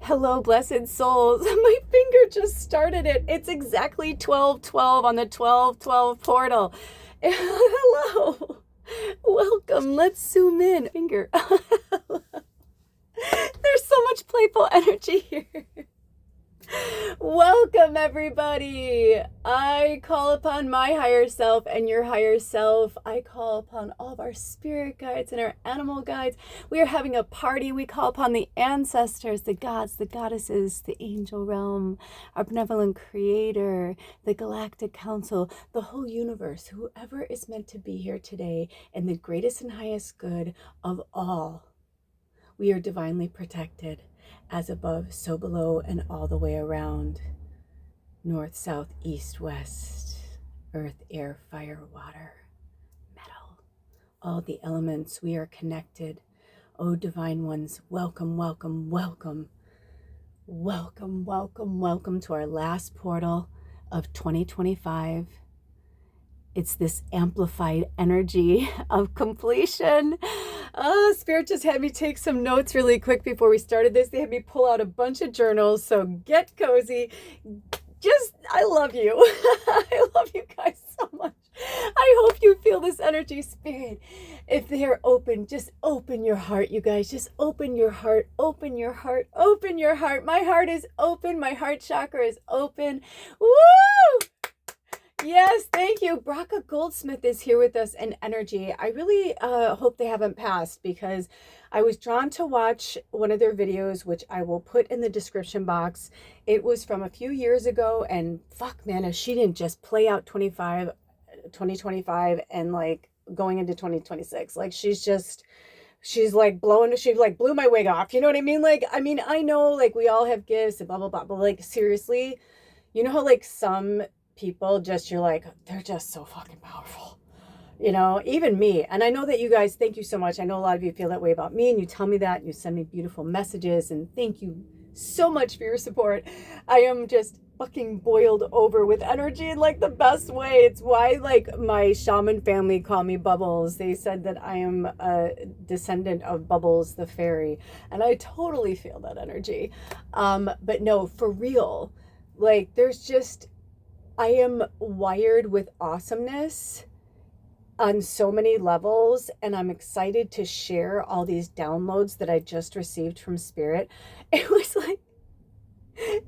Hello, blessed souls. My finger just started it. It's exactly 12:12 on the 12:12 portal. Hello. Welcome. Let's zoom in. Finger. There's so much playful energy here. Welcome, everybody. I call upon my higher self and your higher self. I call upon all of our spirit guides and our animal guides. We are having a party. We call upon the ancestors, the gods, the goddesses, the angel realm, our benevolent creator, the galactic council, the whole universe, whoever is meant to be here today, and the greatest and highest good of all. We are divinely protected. As above, so below, and all the way around. North, south, east, west. Earth, air, fire, water, metal. All the elements, we are connected. Oh, divine ones, welcome, welcome, welcome. Welcome, welcome, welcome to our last portal of 2025. It's this amplified energy of completion. Spirit just had me take some notes really quick before we started this. They had me pull out a bunch of journals, so get cozy. I love you. I love you guys so much. I hope you feel this energy, Spirit. If they're open, just open your heart, you guys. Just open your heart, open your heart, open your heart. My heart is open. My heart chakra is open. Woo! Yes, thank you. Braca Goldsmith is here with us in energy. I really hope they haven't passed, because I was drawn to watch one of their videos, which I will put in the description box. It was from a few years ago, and fuck, man, if she didn't just play out 2025 and like going into 2026. Like she like blew my wig off. You know what I mean? I know like we all have gifts and blah, blah, blah, but like seriously, you know how like some people you're like, they're just so fucking powerful, even me. And I know that you guys, thank you so much. I know a lot of you feel that way about me, and you tell me that, and you send me beautiful messages, and thank you so much for your support. I am just fucking boiled over with energy in like the best way. It's why like my shaman family call me Bubbles. They said that I am a descendant of Bubbles the fairy, and I totally feel that energy. But no, for real, like I am wired with awesomeness on so many levels, and I'm excited to share all these downloads that I just received from Spirit. It was like,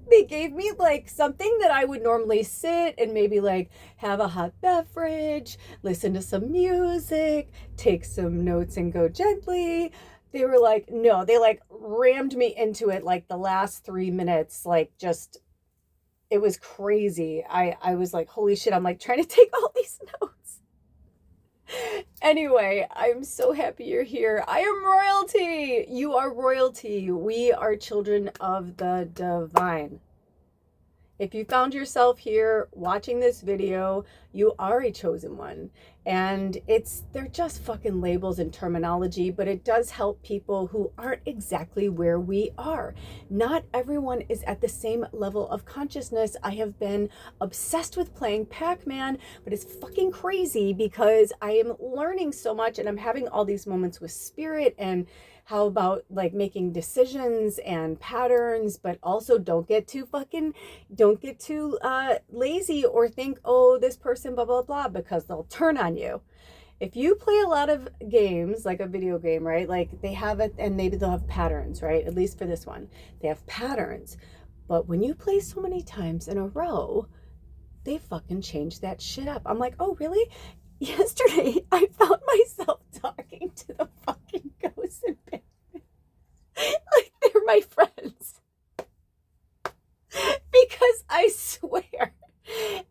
they gave me like something that I would normally sit and maybe like have a hot beverage, listen to some music, take some notes and go gently. They were like, no, they like rammed me into it like the last 3 minutes, like just, it was crazy. I was like, holy shit, I'm like trying to take all these notes. Anyway, I'm so happy you're here. I am royalty. You are royalty. We are children of the divine. If you found yourself here watching this video, you are a chosen one. And they're just fucking labels and terminology, but it does help people who aren't exactly where we are. Not everyone is at the same level of consciousness. I have been obsessed with playing Pac-Man, but it's fucking crazy because I am learning so much, and I'm having all these moments with Spirit, and how about like making decisions and patterns, but also don't get too lazy or think, oh, this person, blah, blah, blah, because they'll turn on you. If you play a lot of games, like a video game, right? Like they have it, and maybe they'll have patterns, right? At least for this one, they have patterns. But when you play so many times in a row, they fucking change that shit up. I'm like, oh, really? Yesterday, I found myself talking to the fucking ghosts in bed. Like they're my friends. Because I swear,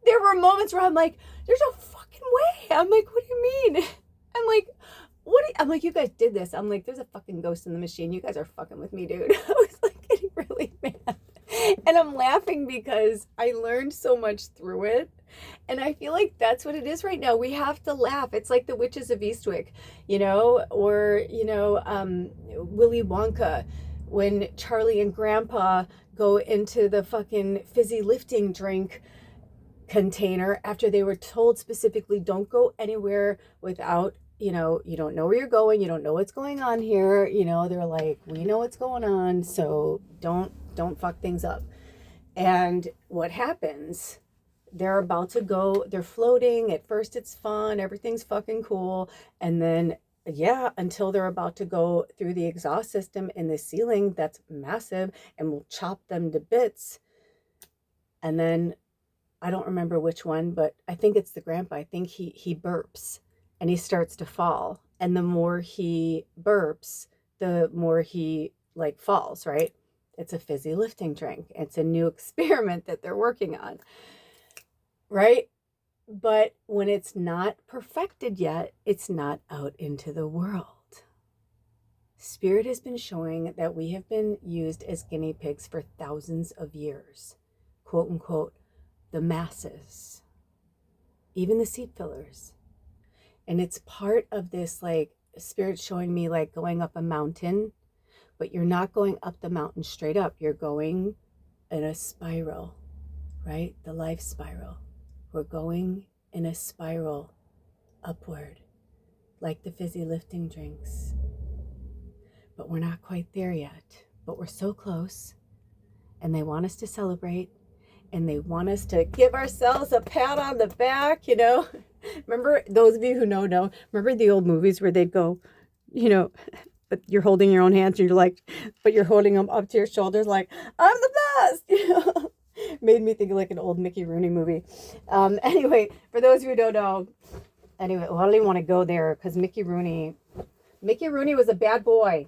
there were moments where I'm like, there's no fucking way. I'm like, what do you mean? I'm like, I'm like, you guys did this. I'm like, there's a fucking ghost in the machine. You guys are fucking with me, dude. I was like getting really mad. And I'm laughing because I learned so much through it. And I feel like that's what it is right now. We have to laugh. It's like the Witches of Eastwick, or, Willy Wonka, when Charlie and Grandpa go into the fucking fizzy lifting drink container after they were told specifically, don't go anywhere without you know, you don't know where you're going. You don't know what's going on here. You know, they're like, we know what's going on. So don't fuck things up. And what happens, they're about to go, they're floating. At first it's fun. Everything's fucking cool. And then, yeah, until they're about to go through the exhaust system in the ceiling that's massive and will chop them to bits. And then I don't remember which one, but I think it's the grandpa. I think he burps and he starts to fall. And the more he burps, the more he like falls, right? It's a fizzy lifting drink. It's a new experiment that they're working on, right? But when it's not perfected yet, it's not out into the world. Spirit has been showing that we have been used as guinea pigs for thousands of years, quote unquote, the masses, even the seed fillers. And it's part of this, like, Spirit showing me like going up a mountain, but you're not going up the mountain straight up. You're going in a spiral, right? The life spiral. We're going in a spiral upward, like the fizzy lifting drinks. But we're not quite there yet, but we're so close. And they want us to celebrate, and they want us to give ourselves a pat on the back, you know. Remember, those of you who know, remember the old movies where they'd go, you know, but you're holding your own hands and you're like, but you're holding them up to your shoulders like, I'm the best, you know. Made me think of like an old Mickey Rooney movie. Anyway, for those of you who don't know, anyway, well, I don't even want to go there because Mickey Rooney was a bad boy.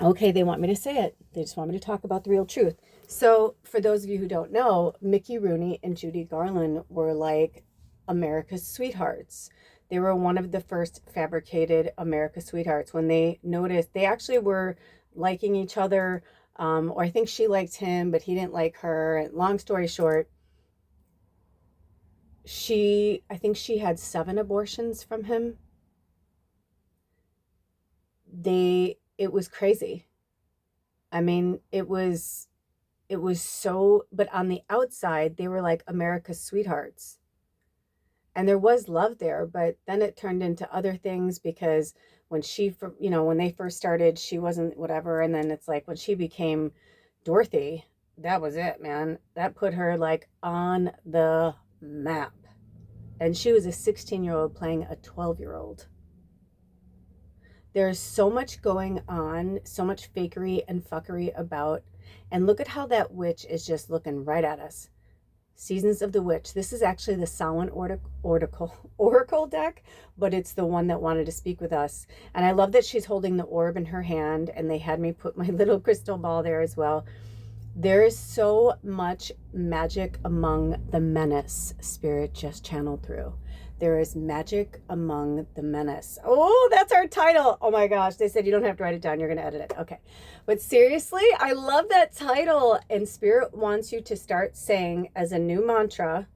Okay, they want me to say it. They just want me to talk about the real truth. So for those of you who don't know, Mickey Rooney and Judy Garland were like America's sweethearts. They were one of the first fabricated America's sweethearts. When they noticed, they actually were liking each other, or I think she liked him, but he didn't like her. And long story short, I think she had 7 abortions from him. It was crazy. I mean, it was so, but on the outside, they were like America's sweethearts. And there was love there, but then it turned into other things because when when they first started, she wasn't whatever. And then it's like when she became Dorothy, that was it, man. That put her like on the map. And she was a 16-year-old playing a 12-year-old. There's so much going on, so much fakery and fuckery about. And look at how that witch is just looking right at us. Seasons of the Witch. This is actually the Samhain Oracle deck, but it's the one that wanted to speak with us. And I love that she's holding the orb in her hand, and they had me put my little crystal ball there as well. There is so much magic among the Menace. Spirit just channeled through. There is magic among the Menace. Oh, that's our title. Oh my gosh. They said you don't have to write it down. You're going to edit it. Okay. But seriously, I love that title. And Spirit wants you to start saying as a new mantra,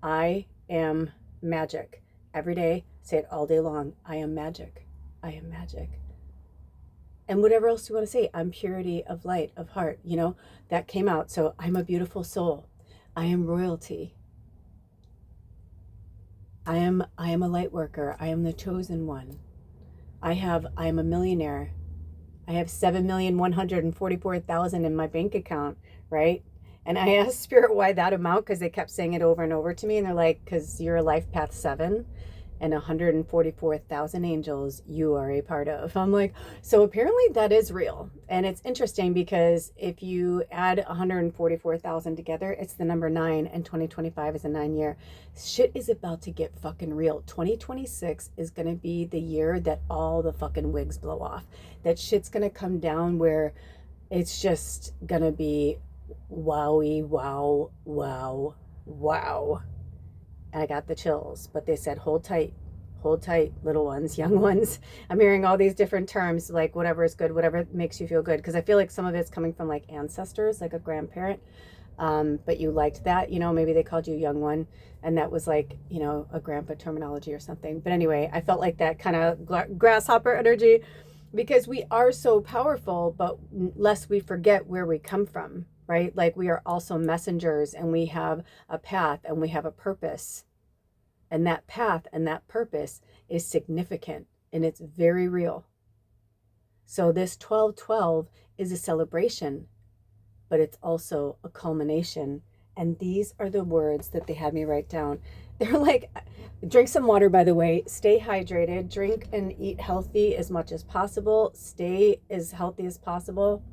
I am magic. Every day, say it all day long. I am magic. I am magic. And whatever else you want to say, I'm purity of light, of heart, you know, that came out. So I'm a beautiful soul. I am royalty. I am a light worker. I am the chosen one. I am a millionaire. I have 7,144,000 in my bank account, right? And I asked Spirit why that amount, because they kept saying it over and over to me. And they're like, because you're a life path 7 and 144,000 angels you are a part of. I'm like, so apparently that is real. And it's interesting because if you add 144,000 together, it's the number 9, and 2025 is a 9 year. Shit is about to get fucking real. 2026 is going to be the year that all the fucking wigs blow off. That shit's going to come down where it's just going to be wowie, wow, wow, wow. And I got the chills, but they said, hold tight, little ones, young ones. I'm hearing all these different terms, like whatever is good, whatever makes you feel good. Because I feel like some of it's coming from like ancestors, like a grandparent. But you liked that, you know, maybe they called you young one. And that was like, you know, a grandpa terminology or something. But anyway, I felt like that kind of grasshopper energy because we are so powerful, but lest we forget where we come from. Right? Like we are also messengers, and we have a path and we have a purpose. And that path and that purpose is significant and it's very real. So this 12-12 is a celebration, but it's also a culmination. And these are the words that they had me write down. They're like, drink some water, by the way, stay hydrated, drink and eat healthy as much as possible, stay as healthy as possible.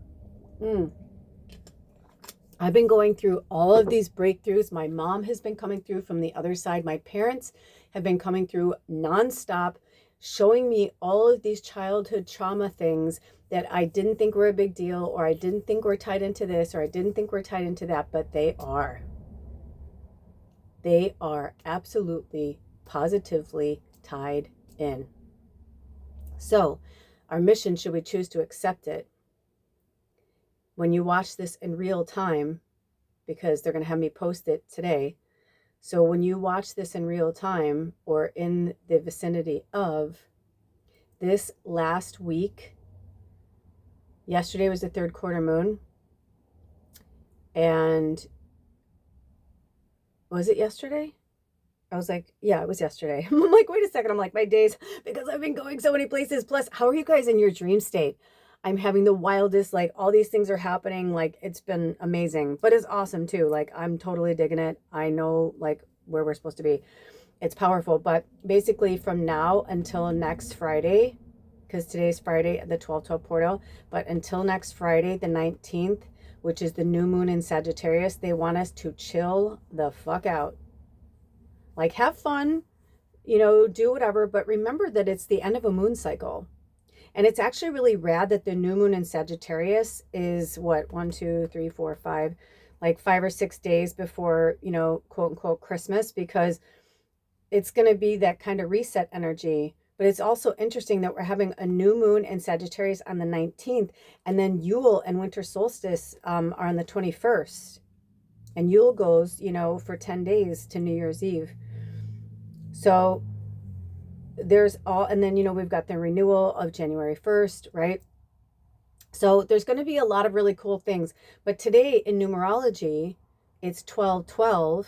I've been going through all of these breakthroughs. My mom has been coming through from the other side. My parents have been coming through nonstop, showing me all of these childhood trauma things that I didn't think were a big deal, or I didn't think were tied into this, or I didn't think were tied into that, but they are. They are absolutely, positively tied in. So our mission, should we choose to accept it, when you watch this in real time, because they're going to have me post it today. So when you watch this in real time, or in the vicinity of this last week, yesterday was the third quarter moon. And was it yesterday? I was like, yeah, it was yesterday. I'm like, wait a second. I'm like, my days, because I've been going so many places. Plus, how are you guys in your dream state? I'm having the wildest, like, all these things are happening. Like, it's been amazing, but it's awesome too. Like, I'm totally digging it. I know, like, where we're supposed to be. It's powerful. But basically from now until next Friday, because today's Friday, the 12-12 portal, but until next Friday, the 19th, which is the new moon in Sagittarius, they want us to chill the fuck out. Like, have fun, you know, do whatever, but remember that it's the end of a moon cycle. And it's actually really rad that the new moon in Sagittarius is what, 1, 2, 3, 4, 5, like 5 or 6 days before, you know, quote unquote Christmas, because it's going to be that kind of reset energy. But it's also interesting that we're having a new moon in Sagittarius on the 19th, and then Yule and winter solstice are on the 21st. And Yule goes, you know, for 10 days to New Year's Eve. So there's all, and then, you know, we've got the renewal of January 1st, right? So there's going to be a lot of really cool things. But today in numerology, it's 12-12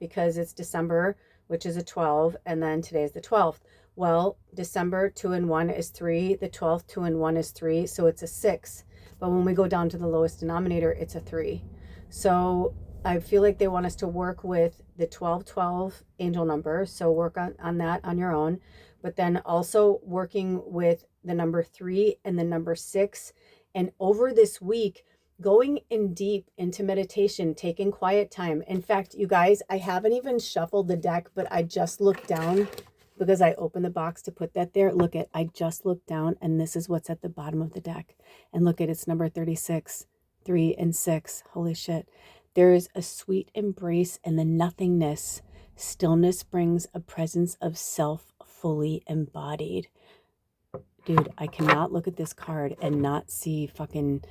because it's December, which is a 12, and then today is the 12th. Well, December 2 and 1 is 3, the 12th 2 and 1 is 3, so it's a 6. But when we go down to the lowest denominator, it's a 3. So I feel like they want us to work with the 12-12 angel number. So work on that on your own. But then also working with the number 3 and the number 6. And over this week, going in deep into meditation, taking quiet time. In fact, you guys, I haven't even shuffled the deck, but I just looked down because I opened the box to put that there. Look at, I just looked down and this is what's at the bottom of the deck. And look at, it's number 36, 3 and 6. Holy shit. There is a sweet embrace in the nothingness. Stillness brings a presence of self fully embodied. Dude, I cannot look at this card and not see fucking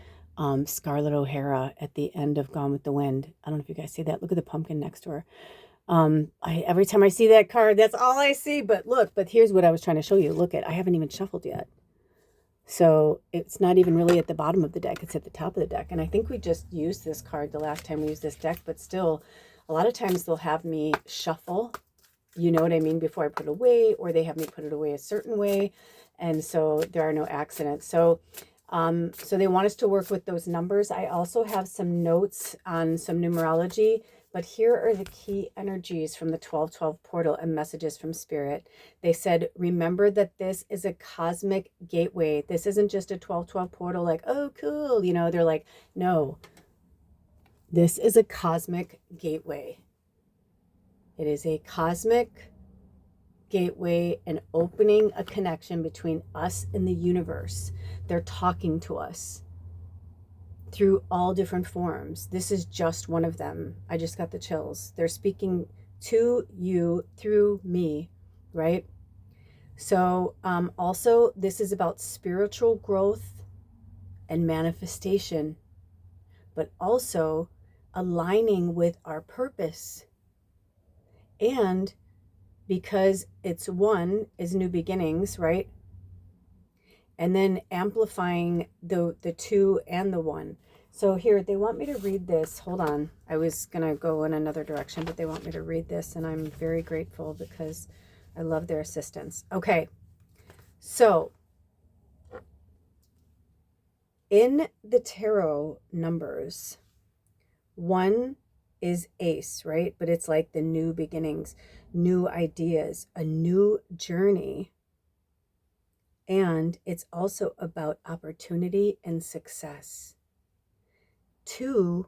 Scarlett O'Hara at the end of Gone with the Wind. I don't know if you guys see that. Look at the pumpkin next to her. Every time I see that card, that's all I see. But look, but here's what I was trying to show you. Look at, I haven't even shuffled yet. So it's not even really at the bottom of the deck. It's at the top of the deck. And I think we just used this card the last time we used this deck, but still a lot of times they'll have me shuffle, you know what I mean, before I put it away, or they have me put it away a certain way. And so there are no accidents. So they want us to work with those numbers. I also have some notes on some numerology, but here are the key energies from the 12-12 portal and messages from Spirit. They said, remember that this is a cosmic gateway. This isn't just a 12-12 portal like, oh, cool. You know, they're like, no, this is a cosmic gateway. It is a cosmic gateway and opening a connection between us and the universe. They're talking to us through all different forms. This is just one of them. I just got the chills. They're speaking to you through me, right? So also this is about spiritual growth and manifestation, but also aligning with our purpose. And because it's one is new beginnings, right? And then amplifying the 2 and the 1. So here, they want me to read this. Hold on. I was going to go in another direction, but they want me to read this. And I'm very grateful because I love their assistance. Okay, so in the tarot numbers, 1 is ace, right? But it's like the new beginnings, new ideas, a new journey. And it's also about opportunity and success. 2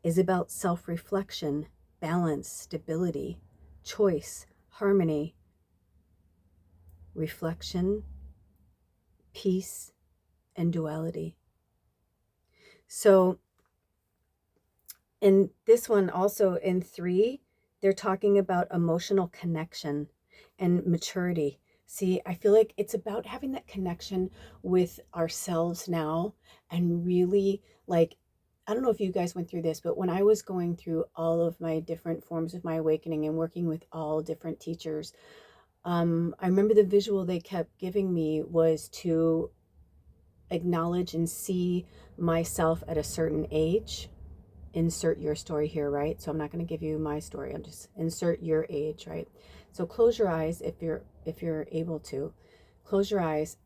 is about self-reflection, balance, stability, choice, harmony, reflection, peace, and duality. So in this one, also in 3, they're talking about emotional connection and maturity. See, I feel like it's about having that connection with ourselves now, and really, like, I don't know if you guys went through this, but when I was going through all of my different forms of my awakening and working with all different teachers, I remember the visual they kept giving me was to acknowledge and see myself at a certain age. Insert your story here, right? So I'm not going to give you my story. I'm just insert your age, right? So close your eyes if you're able to. Close your eyes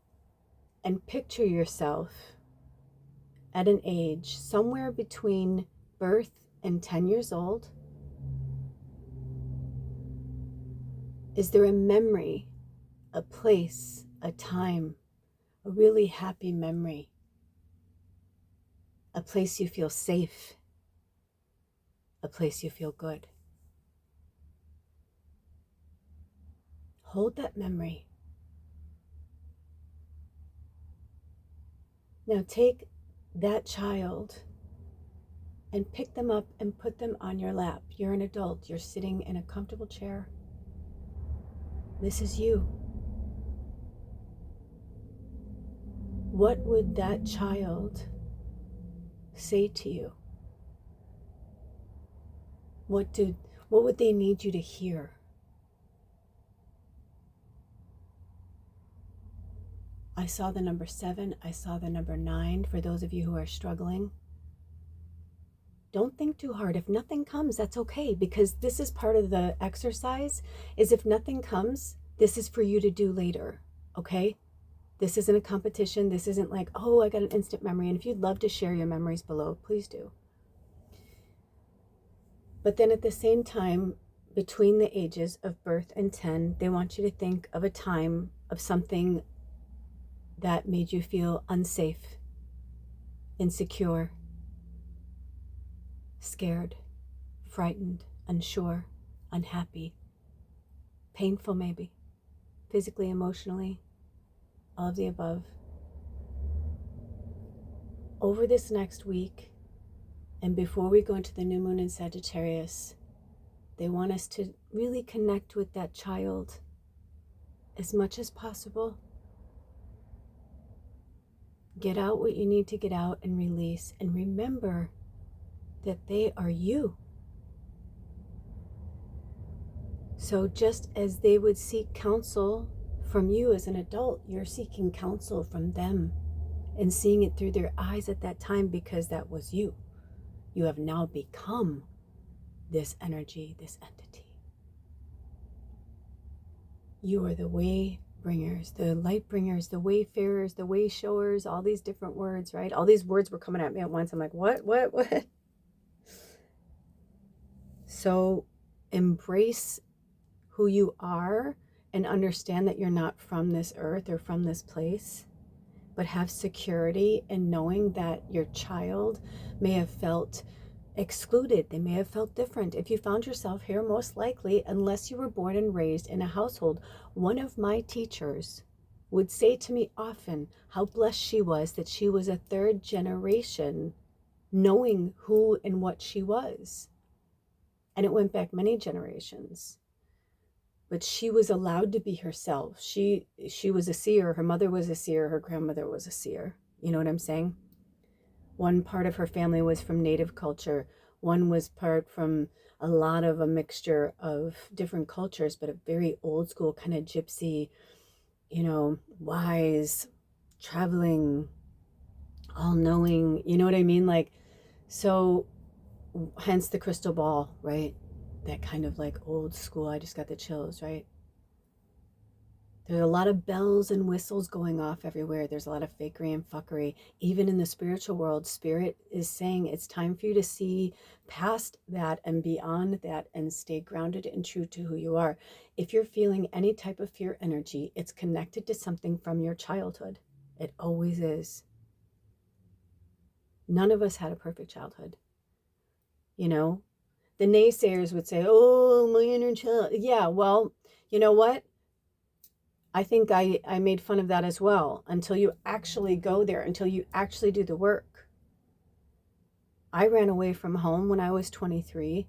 and picture yourself at an age somewhere between birth and 10 years old. Is there a memory, a place, a time, a really happy memory, a place you feel safe, a place you feel good? Hold that memory. Now take that child and pick them up and put them on your lap. You're an adult. You're sitting in a comfortable chair. This is you. What would that child say to you? What would they need you to hear? I saw the number 7. I saw the number 9. For those of you who are struggling, don't think too hard. If nothing comes, that's okay, because this is part of the exercise, is if nothing comes, this is for you to do later, okay? This isn't a competition. This isn't like, oh, I got an instant memory. And if you'd love to share your memories below, please do. But then at the same time, between the ages of birth and 10, they want you to think of a time of something that made you feel unsafe, insecure, scared, frightened, unsure, unhappy, painful maybe, physically, emotionally, all of the above. Over this next week, and before we go into the new moon in Sagittarius, they want us to really connect with that child as much as possible. Get out what you need to get out and release, and remember that they are you. So just as they would seek counsel from you as an adult, you're seeking counsel from them and seeing it through their eyes at that time, because that was you. You have now become this energy, this entity. You are the way bringers, the light bringers, the wayfarers, the way showers, all these different words, right? All these words were coming at me at once. I'm like, what? So embrace who you are and understand that you're not from this earth or from this place, but have security in knowing that your child may have felt excluded. They may have felt different. If you found yourself here, most likely, unless you were born and raised in a household, one of my teachers would say to me often how blessed she was that she was a 3rd generation knowing who and what she was. And it went back many generations. But she was allowed to be herself. She was a seer. Her mother was a seer. Her grandmother was a seer. You know what I'm saying? One part of her family was from native culture. One was part from a lot of a mixture of different cultures, but a very old school kind of gypsy, you know, wise, traveling, all knowing, you know what I mean? Like, so hence the crystal ball, right? That kind of like old school, I just got the chills, right? There's a lot of bells and whistles going off everywhere. There's a lot of fakery and fuckery. Even in the spiritual world, Spirit is saying it's time for you to see past that and beyond that and stay grounded and true to who you are. If you're feeling any type of fear energy, it's connected to something from your childhood. It always is. None of us had a perfect childhood. You know, the naysayers would say, oh, my inner child. Yeah, well, you know what? I think I made fun of that as well, until you actually go there, until you actually do the work. I ran away from home when I was 23.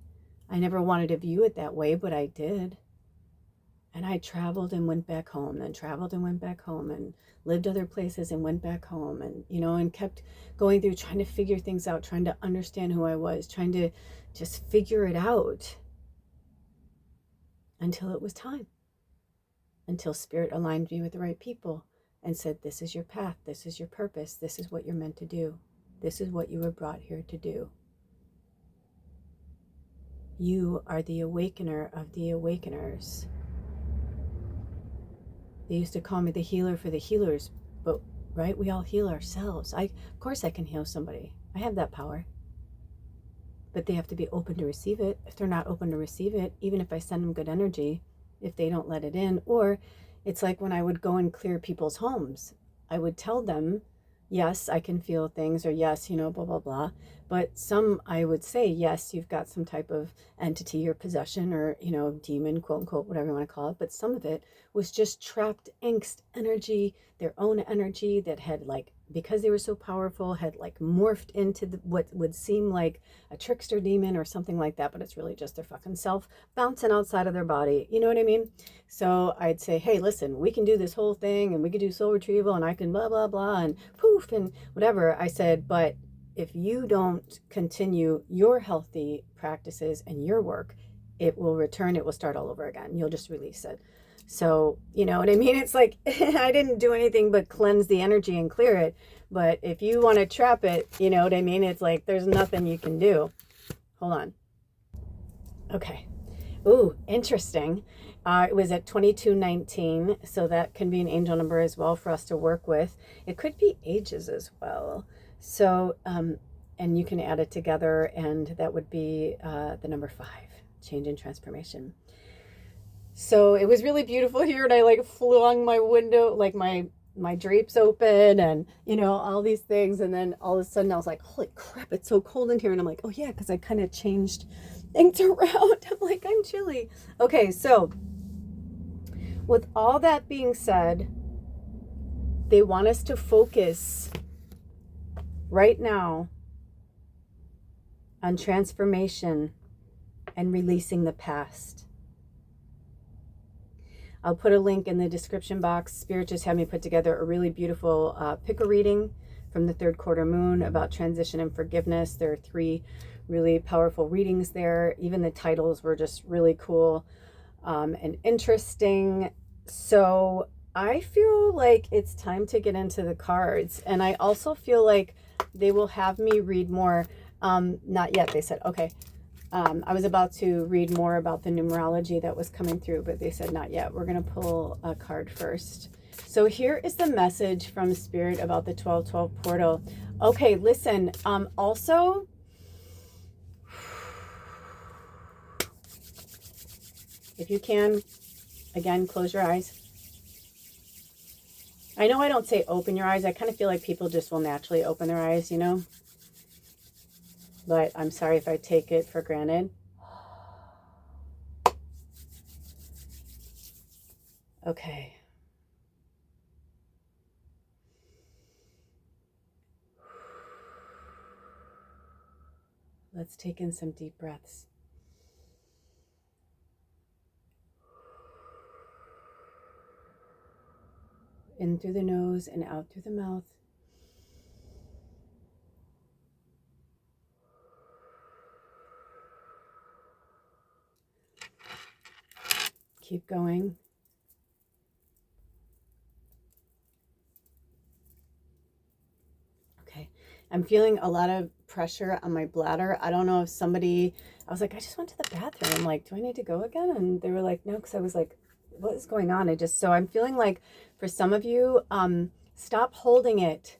I never wanted to view it that way, but I did. And I traveled and went back home, then traveled and went back home, and lived other places and went back home, and, you know, and kept going through trying to figure things out, trying to understand who I was, trying to just figure it out until it was time. Until Spirit aligned me with the right people and said, this is your path, this is your purpose, this is what you're meant to do. This is what you were brought here to do. You are the awakener of the awakeners. They used to call me the healer for the healers, but right, we all heal ourselves. Of course I can heal somebody. I have that power. But they have to be open to receive it. If they're not open to receive it, even if I send them good energy, if they don't let it in, or it's like when I would go and clear people's homes, I would tell them, yes, I can feel things, or yes, you know, blah, blah, blah. But some, I would say, yes, you've got some type of entity or possession or, you know, demon, quote unquote, whatever you want to call it. But some of it was just trapped angst energy, their own energy that had, like, because they were so powerful, had like morphed into what would seem like a trickster demon or something like that, but it's really just their fucking self bouncing outside of their body. You know what I mean? So I'd say, hey, listen, we can do this whole thing, and we can do soul retrieval, and I can blah, blah, blah, and poof, and whatever. I said, but if you don't continue your healthy practices and your work, it will return, it will start all over again. You'll just release it. So, you know what I mean? It's like, I didn't do anything but cleanse the energy and clear it. But if you want to trap it, you know what I mean? It's like, there's nothing you can do. Hold on. Okay. Ooh, interesting. It was at 2219. So that can be an angel number as well for us to work with. It could be ages as well. So, and you can add it together, and that would be the number 5, change and transformation. So it was really beautiful here, and I like flung my window, like my drapes open, and, you know, all these things. And then all of a sudden I was like, holy crap, it's so cold in here. And I'm like, oh yeah, because I kind of changed things around. I'm like, I'm chilly. Okay, so with all that being said, they want us to focus right now on transformation and releasing the past. I'll put a link in the description box. Spirit just had me put together a really beautiful pick a reading from the 3rd quarter moon about transition and forgiveness. There are 3 really powerful readings there. Even the titles were just really cool and interesting. So I feel like it's time to get into the cards. And I also feel like they will have me read more. Not yet, they said. Okay. I was about to read more about the numerology that was coming through, but they said not yet. We're going to pull a card first. So here is the message from Spirit about the 1212 portal. Okay, listen, also, if you can, again, close your eyes. I know I don't say open your eyes. I kind of feel like people just will naturally open their eyes, you know? But I'm sorry if I take it for granted. Okay. Let's take in some deep breaths. In through the nose and out through the mouth. Keep going. Okay. I'm feeling a lot of pressure on my bladder. I don't know if somebody, I was like, I just went to the bathroom. I'm like, do I need to go again? And they were like, no, because I was like what is going on? So I'm feeling like for some of you, stop holding it.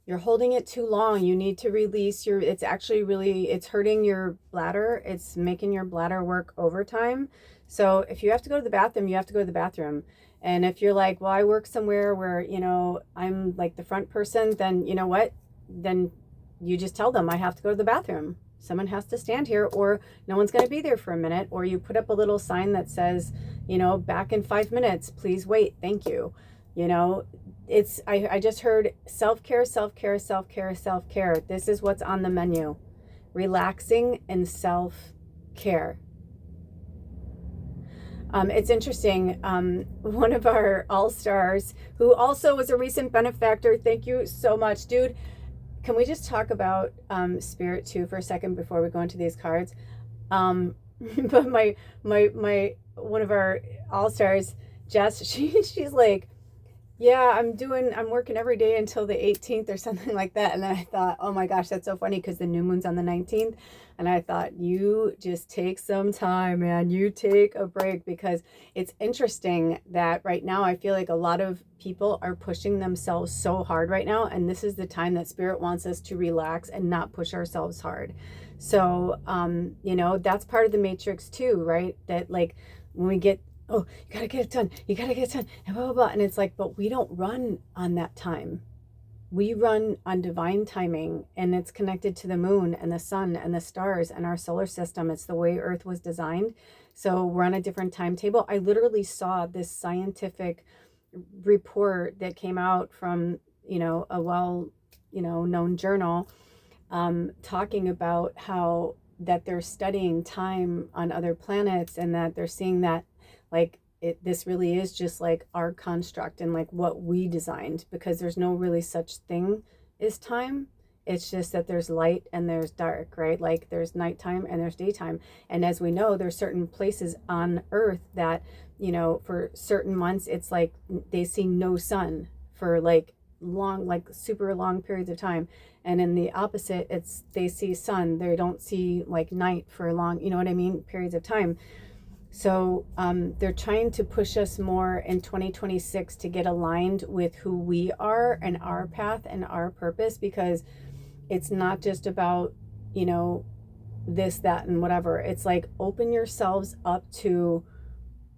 You're holding it too long. You need to release it's actually really, it's hurting your bladder. It's making your bladder work overtime. So if you have to go to the bathroom, you have to go to the bathroom. And if you're like, well, I work somewhere where, I'm like the front person, then you know what? Then you just tell them I have to go to the bathroom. Someone has to stand here, or no one's going to be there for a minute. Or you put up a little sign that says, back in 5 minutes, please wait. Thank you. I just heard self-care, self-care, self-care, self-care. This is what's on the menu. Relaxing and self-care. It's interesting. One of our all-stars, who also was a recent benefactor, thank you so much, dude. Can we just talk about spirit too for a second before we go into these cards? But my one of our all-stars, Jess, she's like, yeah, I'm working every day until the 18th or something like that. And then I thought, oh my gosh, that's so funny because the new moon's on the 19th. And I thought, you just take some time, man. You take a break, because it's interesting that right now I feel like a lot of people are pushing themselves so hard right now. And this is the time that Spirit wants us to relax and not push ourselves hard. So, that's part of the matrix too, right? That like when we get, oh, you gotta get it done, and blah, blah, blah. And it's like, but we don't run on that time. We run on divine timing, and it's connected to the moon and the sun and the stars and our solar system. It's the way Earth was designed. So we're on a different timetable. I literally saw this scientific report that came out from, a known journal, talking about how that they're studying time on other planets, and that they're seeing that like this really is just like our construct and like what we designed, because there's no really such thing as time. It's just that there's light and there's dark, right? Like there's nighttime and there's daytime. And as we know, there's certain places on Earth that, for certain months, it's like they see no sun for like long, like super long periods of time. And in the opposite, it's they see sun. They don't see like night for long, periods of time. So they're trying to push us more in 2026 to get aligned with who we are and our path and our purpose, because it's not just about, this, that, and whatever. It's like, open yourselves up to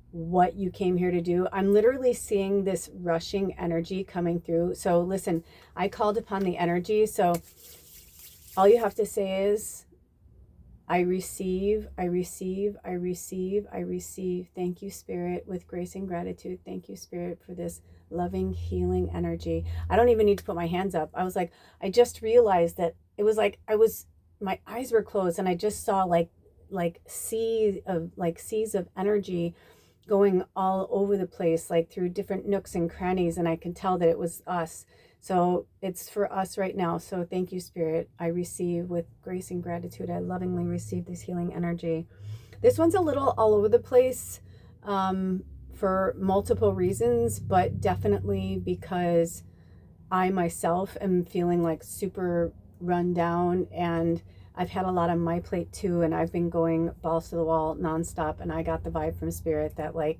what you came here to do. I'm literally seeing this rushing energy coming through. So listen, I called upon the energy. So all you have to say is, I receive, I receive, I receive, I receive. Thank you, Spirit, with grace and gratitude. Thank you, Spirit, for this loving, healing energy. I don't even need to put my hands up. I was like, I just realized that it was like my eyes were closed, and I just saw like seas of energy going all over the place, like through different nooks and crannies, and I can tell that it was us. So it's for us right now. So thank you, Spirit. I receive with grace and gratitude. I lovingly receive this healing energy. This one's a little all over the place for multiple reasons, but definitely because I myself am feeling like super run down, and I've had a lot on my plate too, and I've been going balls to the wall nonstop, and I got the vibe from Spirit that like,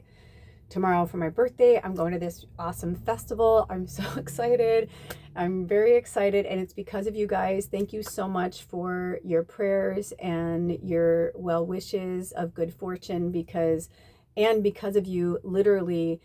tomorrow for my birthday, I'm going to this awesome festival. I'm so excited. I'm very excited. And it's because of you guys. Thank you so much for your prayers and your well wishes of good fortune, because of you, literally,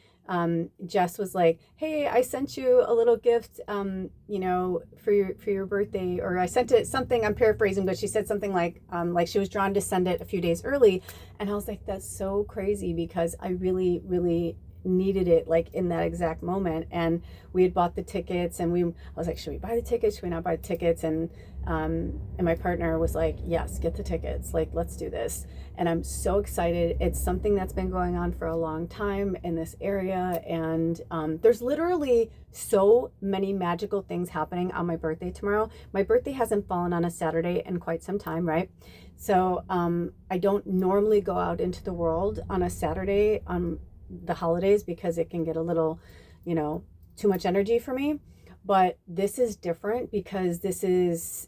Jess was like, hey, I sent you a little gift, for your birthday, or I sent it something, I'm paraphrasing, but she said something like she was drawn to send it a few days early. And I was like, that's so crazy, because I really, really needed it like in that exact moment. And we had bought the tickets, and I was like, should we buy the tickets? Should we not buy the tickets? And my partner was like, yes, get the tickets. Like, let's do this. And I'm so excited. It's something that's been going on for a long time in this area. And there's literally so many magical things happening on my birthday tomorrow. My birthday hasn't fallen on a Saturday in quite some time, right? So I don't normally go out into the world on a Saturday on the holidays, because it can get a little, too much energy for me. But this is different, because it's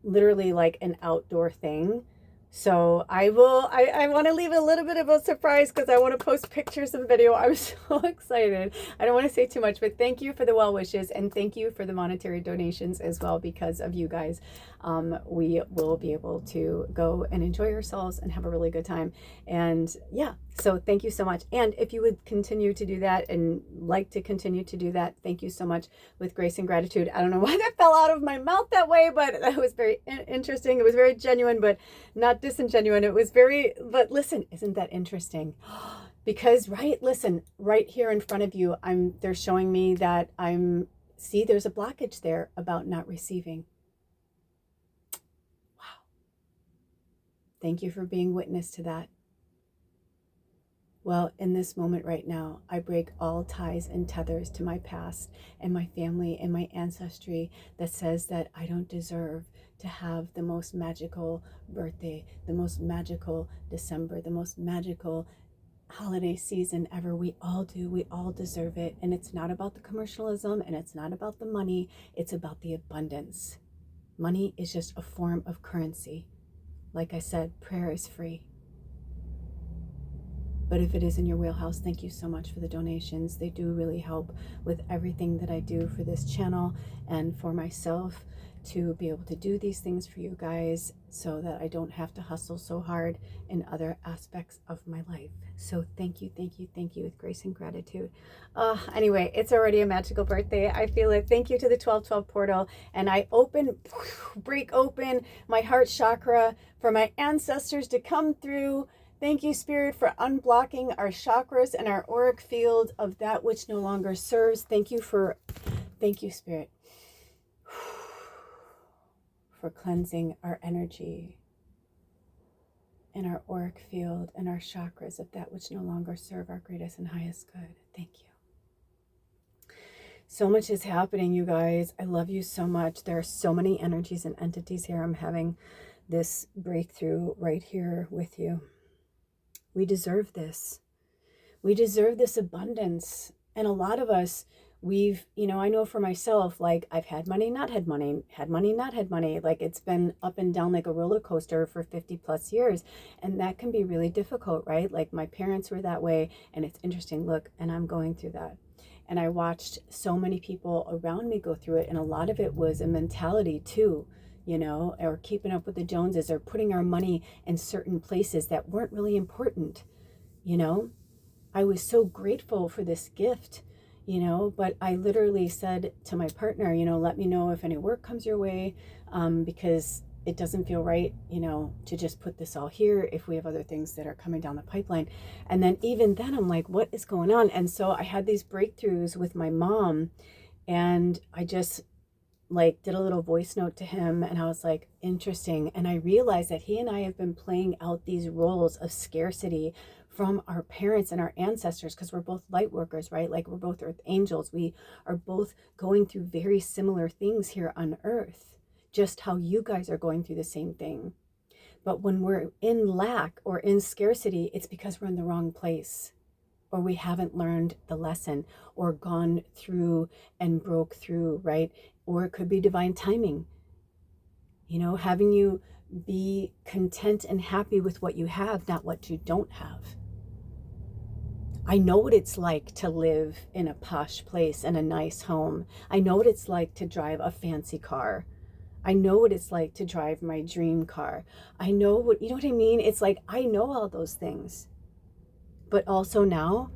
literally like an outdoor thing. So I want to leave a little bit of a surprise because I want to post pictures and video. I'm so excited. I don't want to say too much, but thank you for the well wishes and thank you for the monetary donations as well. Because of you guys, we will be able to go and enjoy ourselves and have a really good time. And yeah, so thank you so much. And if you would continue to do that and like to continue to do that, thank you so much, with grace and gratitude. I don't know why that fell out of my mouth that way, but that was very interesting. It was very genuine, but not disingenuine. It was very, but listen, isn't that interesting? Because, right, listen, right here in front of you, they're showing me that see, there's a blockage there about not receiving. Wow. Thank you for being witness to that. Well, in this moment right now, I break all ties and tethers to my past and my family and my ancestry that says that I don't deserve to have the most magical birthday, the most magical December, the most magical holiday season ever. We all do. We all deserve it. And it's not about the commercialism and it's not about the money. It's about the abundance. Money is just a form of currency. Like I said, prayer is free. But if it is in your wheelhouse, thank you so much for the donations. They do really help with everything that I do for this channel and for myself, to be able to do these things for you guys so that I don't have to hustle so hard in other aspects of my life. So thank you, thank you, thank you, with grace and gratitude. Anyway, it's already a magical birthday. I feel it. Thank you to the 1212 portal. And I break open my heart chakra for my ancestors to come through. Thank you, Spirit, for unblocking our chakras and our auric field of that which no longer serves. Thank you, Spirit, for cleansing our energy and our auric field and our chakras of that which no longer serve our greatest and highest good. Thank you. So much is happening, you guys. I love you so much. There are so many energies and entities here. I'm having this breakthrough right here with you. We deserve this. We deserve this abundance. And a lot of us, I know for myself, like I've had money, not had money, had money, not had money. Like it's been up and down like a roller coaster for 50 plus years. And that can be really difficult, right? Like my parents were that way. And it's interesting, look, and I'm going through that. And I watched so many people around me go through it. And a lot of it was a mentality too, or keeping up with the Joneses, or putting our money in certain places that weren't really important. I was so grateful for this gift, but I literally said to my partner, let me know if any work comes your way, because it doesn't feel right, to just put this all here if we have other things that are coming down the pipeline. And then even then I'm like, what is going on? And so I had these breakthroughs with my mom, and I just did a little voice note to him, and I was like, interesting. And I realized that he and I have been playing out these roles of scarcity from our parents and our ancestors, because we're both light workers, right? Like we're both earth angels. We are both going through very similar things here on earth, just how you guys are going through the same thing. But when we're in lack or in scarcity, it's because we're in the wrong place, or we haven't learned the lesson or gone through and broke through, right? Or it could be divine timing, having you be content and happy with what you have, not what you don't have. I know what it's like to live in a posh place and a nice home. I know what it's like to drive a fancy car. I know what it's like to drive my dream car. I know what, you know what I mean? It's like, I know all those things. But also now,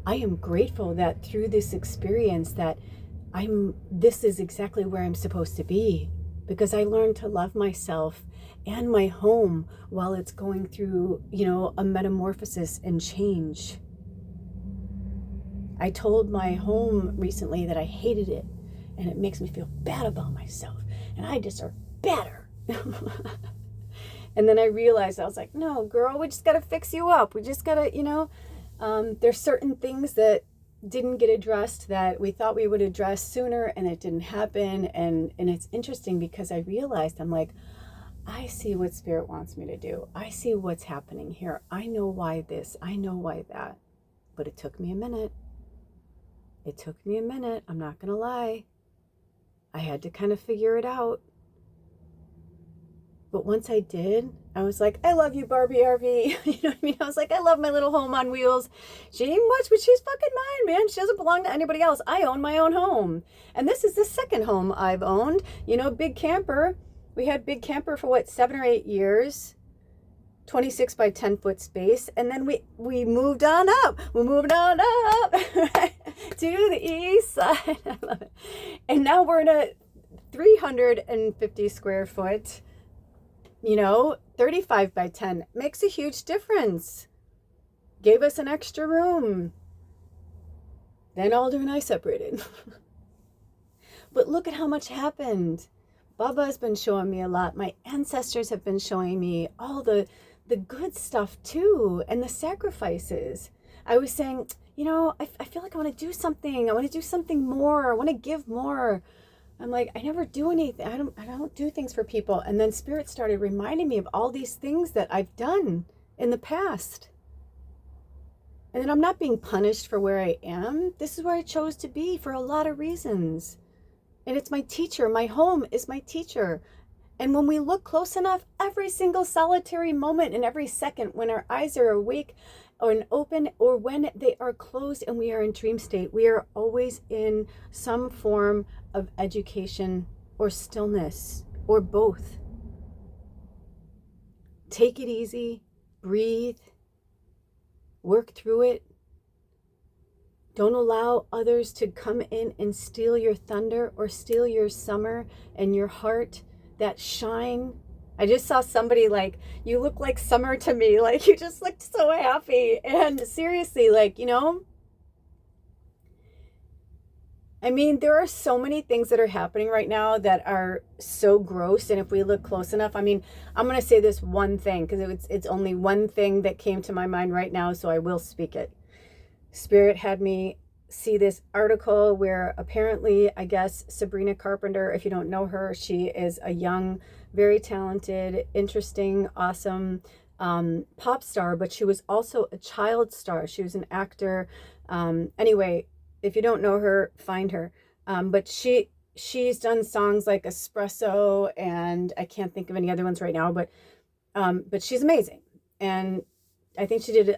I am grateful that through this experience that this is exactly where I'm supposed to be, because I learned to love myself and my home while it's going through, a metamorphosis and change. I told my home recently that I hated it, and it makes me feel bad about myself, and I deserve better. And then I realized, I was like, no, girl, we just got to fix you up. We just got to, there's certain things that didn't get addressed that we thought we would address sooner, and it didn't happen. And it's interesting because I realized, I'm like, I see what Spirit wants me to do. I see what's happening here. I know why this, I know why that. But it took me a minute. It took me a minute. I'm not going to lie. I had to kind of figure it out. But once I did, I was like, I love you, Barbie RV. You know what I mean? I was like, I love my little home on wheels. She ain't much, but she's fucking mine, man. She doesn't belong to anybody else. I own my own home. And this is the second home I've owned. You know, big camper. We had big camper for what, 7 or 8 years. 26 by 10 foot space. And then we moved on up. We moved on up to the east side. I love it. And now we're in a 350 square foot, 35 by 10. Makes a huge difference. Gave us an extra room. Then Alder and I separated. But look at how much happened. Baba has been showing me a lot. My ancestors have been showing me all the good stuff too, and the sacrifices. I was saying, I feel like I want to do something. I want to do something more. I want to give more. I'm like, I never do anything. I don't do things for people. And then Spirit started reminding me of all these things that I've done in the past. And then I'm not being punished for where I am. This is where I chose to be for a lot of reasons. And it's my teacher. My home is my teacher. And when we look close enough, every single solitary moment and every second when our eyes are awake or open, or when they are closed and we are in dream state, we are always in some form of education or stillness or both. Take it easy, breathe, work through it. Don't allow others to come in and steal your thunder or steal your summer and your heart, that shine. I just saw somebody like, you look like summer to me. Like, you just looked so happy. And seriously, I mean, there are so many things that are happening right now that are so gross. And if we look close enough, I mean, I'm going to say this one thing because it's only one thing that came to my mind right now. So I will speak it. Spirit had me see this article where apparently, I guess, Sabrina Carpenter, if you don't know her, she is a young, very talented, interesting, awesome pop star, but she was also a child star. She was an actor. Anyway, if you don't know her, find her. But she's done songs like Espresso, and I can't think of any other ones right now, but she's amazing. And I think she did,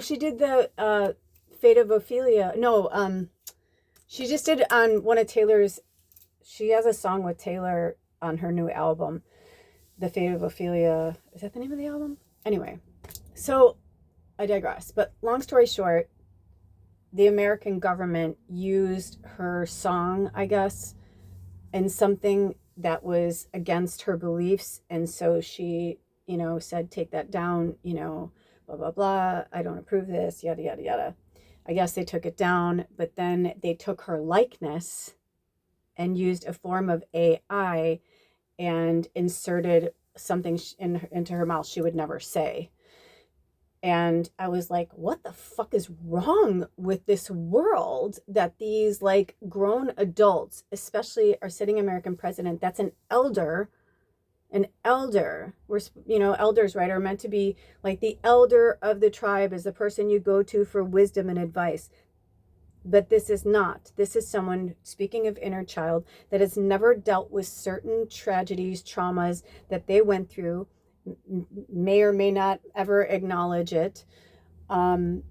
she did the Fate of Ophelia. No, she just did on one of Taylor's, she has a song with Taylor on her new album, The Fate of Ophelia. Is that the name of the album? Anyway, so I digress. But long story short, the American government used her song, I guess, in something that was against her beliefs. And so she, said, take that down, blah, blah, blah. I don't approve this, yada, yada, yada. I guess they took it down, but then they took her likeness and used a form of AI and inserted something into her mouth she would never say. And I was like, what the fuck is wrong with this world that these grown adults, especially our sitting American president, that's an elder. We're, elders, right, are meant to be like the elder of the tribe is the person you go to for wisdom and advice. But this is not. This is someone, speaking of inner child, that has never dealt with certain tragedies, traumas that they went through, may or may not ever acknowledge it, and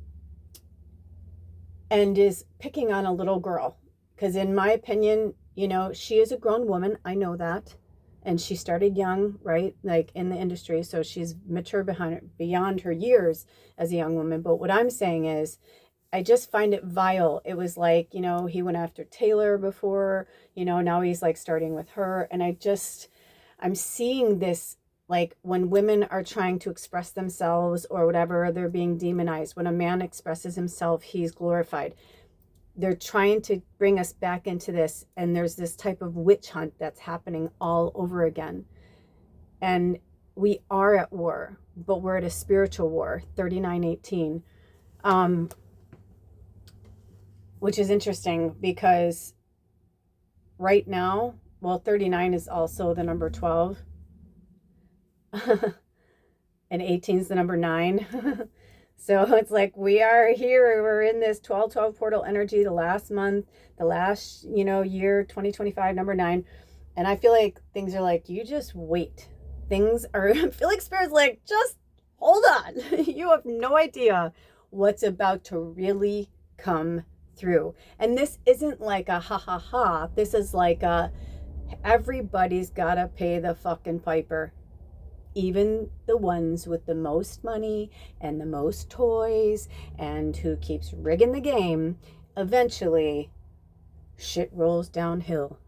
is picking on a little girl. Because in my opinion, she is a grown woman. I know that. And she started young, right? In the industry. So she's mature beyond her years as a young woman. But what I'm saying is, I just find it vile. It was he went after Taylor before, now he's starting with her. And I'm seeing this, when women are trying to express themselves or whatever, they're being demonized. When a man expresses himself, he's glorified. They're trying to bring us back into this, and there's this type of witch hunt that's happening all over again. And we are at war, but we're at a spiritual war, 3918, which is interesting because right now, 39 is also the number 12, and 18 is the number 9. So it's we are here, we're in this 12-12 portal energy, the last month, the last, year, 2025, number 9. And I feel like things are you just wait. things are, I feel like Spirit's like, just hold on. You have no idea what's about to really come through. And this isn't like a ha ha ha. This is like a, everybody's gotta pay the fucking piper. Even the ones with the most money and the most toys and who keeps rigging the game, eventually shit rolls downhill.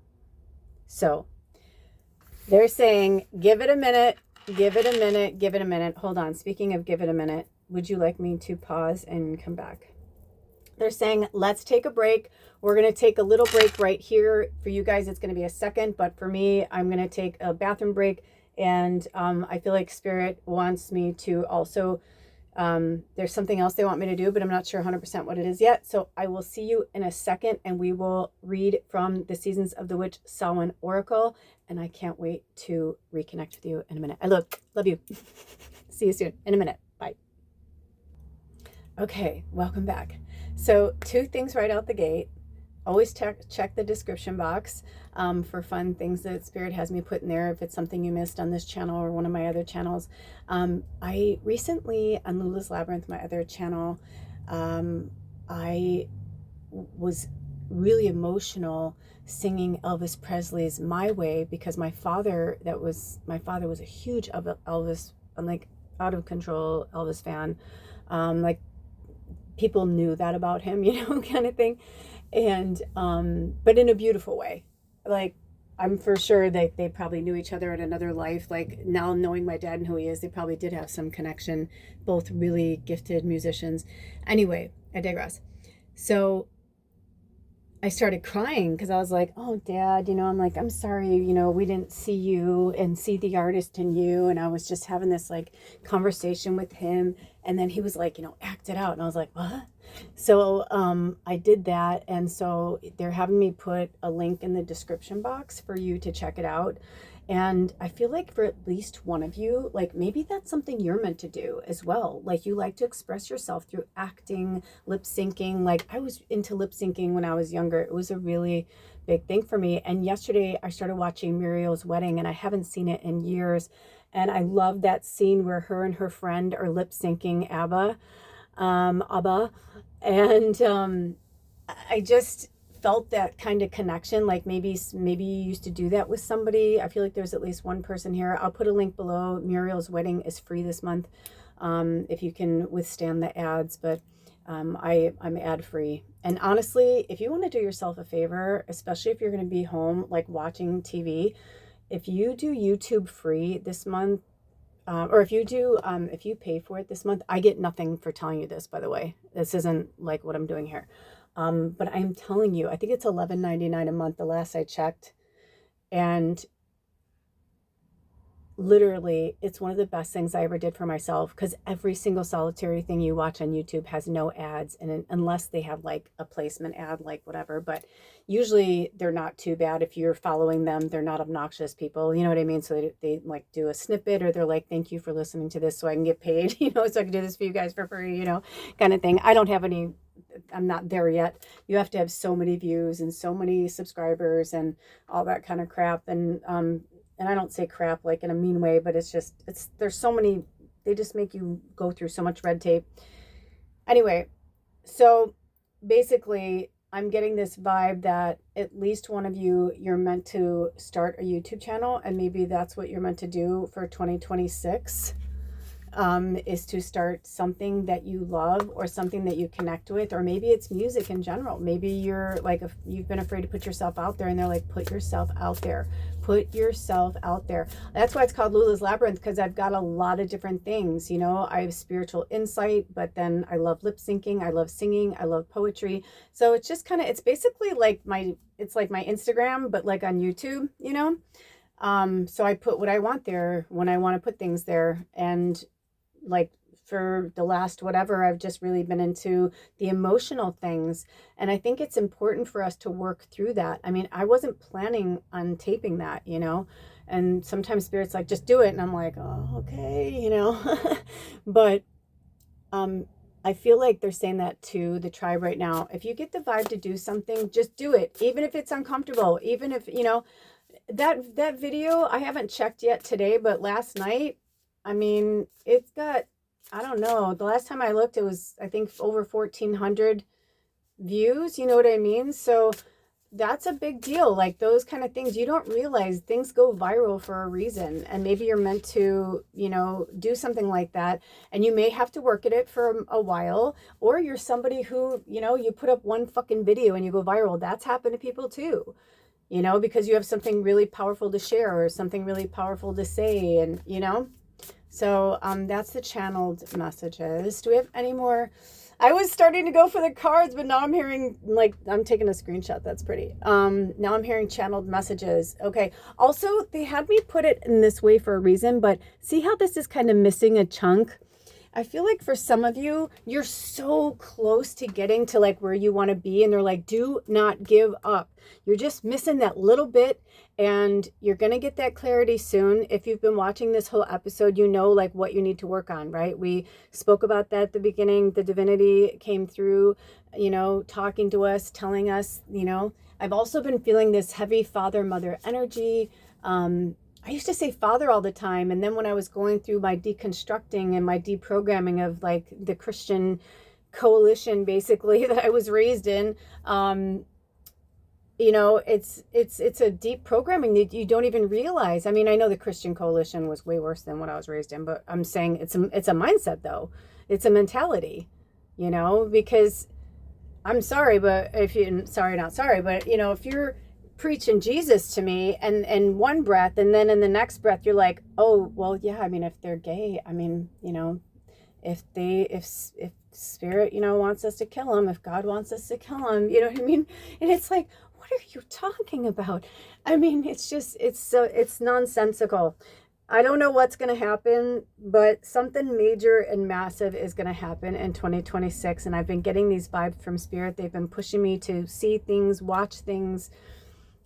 So they're saying, give it a minute, give it a minute, give it a minute. Hold on. Speaking of give it a minute, would you like me to pause and come back? They're saying, let's take a break. We're going to take a little break right here. For you guys, it's going to be a second, but for me, I'm going to take a bathroom break. And I feel like Spirit wants me to also, there's something else they want me to do, but I'm not sure 100% what it is yet. So I will see you in a second, and we will read from the Seasons of the Witch Samhain Oracle. And I can't wait to reconnect with you in a minute. I love you. See you soon in a minute. Bye. Okay, welcome back. So 2 things right out the gate. Always check the description box for fun things that Spirit has me put in there if it's something you missed on this channel or one of my other channels. I recently, on Lula's Labyrinth, my other channel, I was really emotional singing Elvis Presley's My Way, because my father was a huge Elvis, like out of control Elvis fan. Like people knew that about him, you know, kind of thing. And but in a beautiful way. Like, I'm for sure that they probably knew each other in another life. Like, now knowing my dad and who he is, they probably did have some connection. Both really gifted musicians. Anyway, I digress. So I started crying because I was like, oh, Dad, you know, I'm like, I'm sorry, you know, we didn't see you and see the artist in you. And I was just having this like conversation with him. And then he was like, you know, act it out. And I was like, what? So I did that. And so they're having me put a link in the description box for you to check it out. And I feel like for at least one of you, like maybe that's something you're meant to do as well. Like, you like to express yourself through acting, lip syncing. Like, I was into lip syncing when I was younger. It was a really big thing for me. And yesterday I started watching Muriel's Wedding, and I haven't seen it in years. And I love that scene where her and her friend are lip syncing ABBA. And I just felt that kind of connection. Like maybe you used to do that with somebody. I feel like there's at least one person here. I'll put a link below. Muriel's Wedding is free this month, if you can withstand the ads, but I'm ad free. And honestly, if you want to do yourself a favor, especially if you're going to be home like watching TV, if you do YouTube free this month, or if you pay for it this month, I get nothing for telling you this, by the way. This isn't like what I'm doing here. But I'm telling you, I think it's $11.99 a month, the last I checked. And literally, it's one of the best things I ever did for myself, because every single solitary thing you watch on YouTube has no ads in it, unless they have like a placement ad, like whatever. But usually they're not too bad. If you're following them, they're not obnoxious people, you know what I mean? So they like do a snippet, or they're like, thank you for listening to this so I can get paid, you know, so I can do this for you guys for free, you know, kind of thing. I don't have any, I'm not there yet. You have to have so many views and so many subscribers and all that kind of crap. And I don't say crap like in a mean way, but there's so many, they just make you go through so much red tape. Anyway, so basically I'm getting this vibe that at least one of you're meant to start a YouTube channel, and maybe that's what you're meant to do for 2026. Is to start something that you love, or something that you connect with, or maybe it's music in general. Maybe you're like, you've been afraid to put yourself out there, and they're like, put yourself out there. Put yourself out there. That's why it's called Lula's Labyrinth, because I've got a lot of different things. You know, I have spiritual insight, but then I love lip syncing, I love singing, I love poetry. So it's just kind of, it's basically like it's like my Instagram, but like on YouTube, you know. So I put what I want there when I want to put things there. And like for the last whatever, I've just really been into the emotional things. And I think it's important for us to work through that. I mean, I wasn't planning on taping that, you know, and sometimes Spirit's like, just do it. And I'm like, oh, okay, you know, but I feel like they're saying that to the tribe right now. If you get the vibe to do something, just do it. Even if it's uncomfortable, even if, you know, that video, I haven't checked yet today, but last night, I mean, it's got, I don't know, the last time I looked, it was, I think, over 1,400 views, you know what I mean? So that's a big deal. Like those kind of things, you don't realize things go viral for a reason. And maybe you're meant to, you know, do something like that. And you may have to work at it for a while, or you're somebody who, you know, you put up one fucking video and you go viral. That's happened to people too, you know, because you have something really powerful to share or something really powerful to say. And, you know, so that's the channeled messages. Do we have any more? I was starting to go for the cards, but now I'm hearing, like, I'm taking a screenshot. That's pretty. Now I'm hearing channeled messages. Okay. Also, they had me put it in this way for a reason, but see how this is kind of missing a chunk? I feel like for some of you, you're so close to getting to like where you want to be, and they're like, do not give up. You're just missing that little bit, and you're going to get that clarity soon. If you've been watching this whole episode, you know like what you need to work on, right? We spoke about that at the beginning. The divinity came through, you know, talking to us, telling us, you know. I've also been feeling this heavy father-mother energy. I used to say father all the time. And then when I was going through my deconstructing and my deprogramming of like the Christian coalition, basically, that I was raised in, you know, it's a deep programming that you don't even realize. I mean, I know the Christian coalition was way worse than what I was raised in, but I'm saying it's a mindset though. It's a mentality, you know, because I'm sorry, but if you, sorry, not sorry, but you know, if you're preaching Jesus to me and one breath, and then in the next breath you're like, oh well, yeah, I mean, if they're gay, I mean, you know, if spirit, you know, wants us to kill them, if God wants us to kill them, you know what I mean? And it's like, what are you talking about? I mean, it's just, it's nonsensical. I don't know what's going to happen, but something major and massive is going to happen in 2026. And I've been getting these vibes from spirit. They've been pushing me to see things, watch things.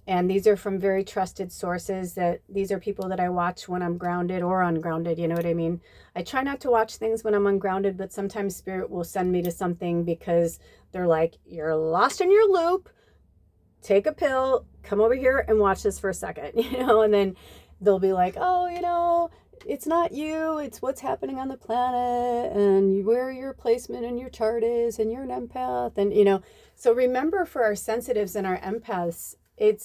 And these are from very trusted sources, that these are people that I watch when I'm grounded or ungrounded. You know what I mean? I try not to watch things when I'm ungrounded, but sometimes spirit will send me to something because they're like, you're lost in your loop. Take a pill, come over here and watch this for a second, you know, and then they'll be like, oh, you know, it's not you, it's what's happening on the planet and where your placement in your chart is, and you're an empath. And, you know, so remember, for our sensitives and our empaths,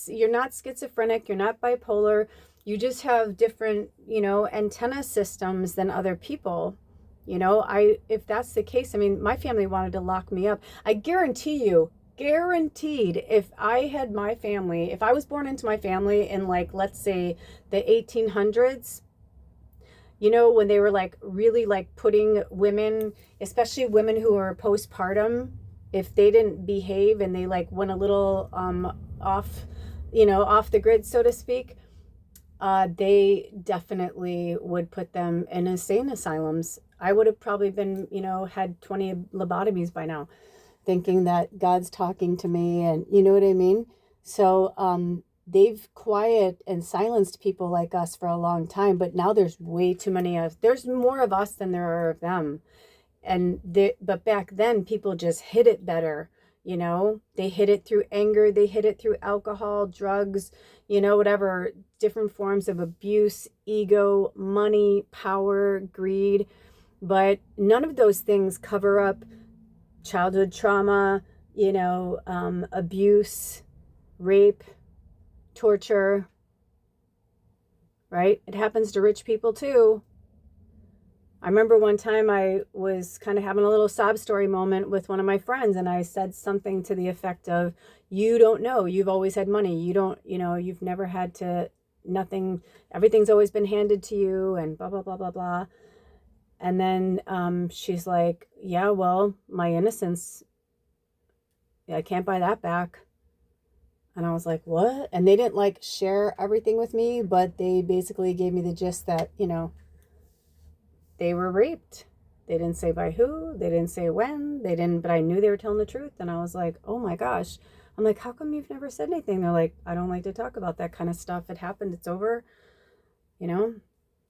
you're not schizophrenic, you're not bipolar, you just have different, you know, antenna systems than other people. You know, if that's the case, I mean, my family wanted to lock me up. I guarantee you, guaranteed, if I had my family, if I was born into my family in like, let's say the 1800s, you know, when they were like really like putting women, especially women who are postpartum, if they didn't behave and they like went a little off, you know, off the grid, so to speak, they definitely would put them in insane asylums. I would have probably been, you know, had 20 lobotomies by now, thinking that God's talking to me, and you know what I mean? So they've quiet and silenced people like us for a long time, but now there's way too many of, there's more of us than there are of them. But back then people just hid it better, you know, they hid it through anger, they hid it through alcohol, drugs, you know, whatever, different forms of abuse, ego, money, power, greed. But none of those things cover up childhood trauma, you know, abuse, rape, torture, right? It happens to rich people too. I remember one time I was kind of having a little sob story moment with one of my friends, and I said something to the effect of, you don't know, you've always had money, you don't, you know, you've never had to, nothing, everything's always been handed to you, and blah, blah, blah, blah, blah. And then she's like, yeah, well, my innocence, I can't buy that back. And I was like, what? And they didn't like share everything with me, but they basically gave me the gist that, you know, they were raped. They didn't say by who, they didn't say when, they didn't, but I knew they were telling the truth. And I was like, oh my gosh. I'm like, how come you've never said anything? They're like, I don't like to talk about that kind of stuff. It happened, it's over, you know?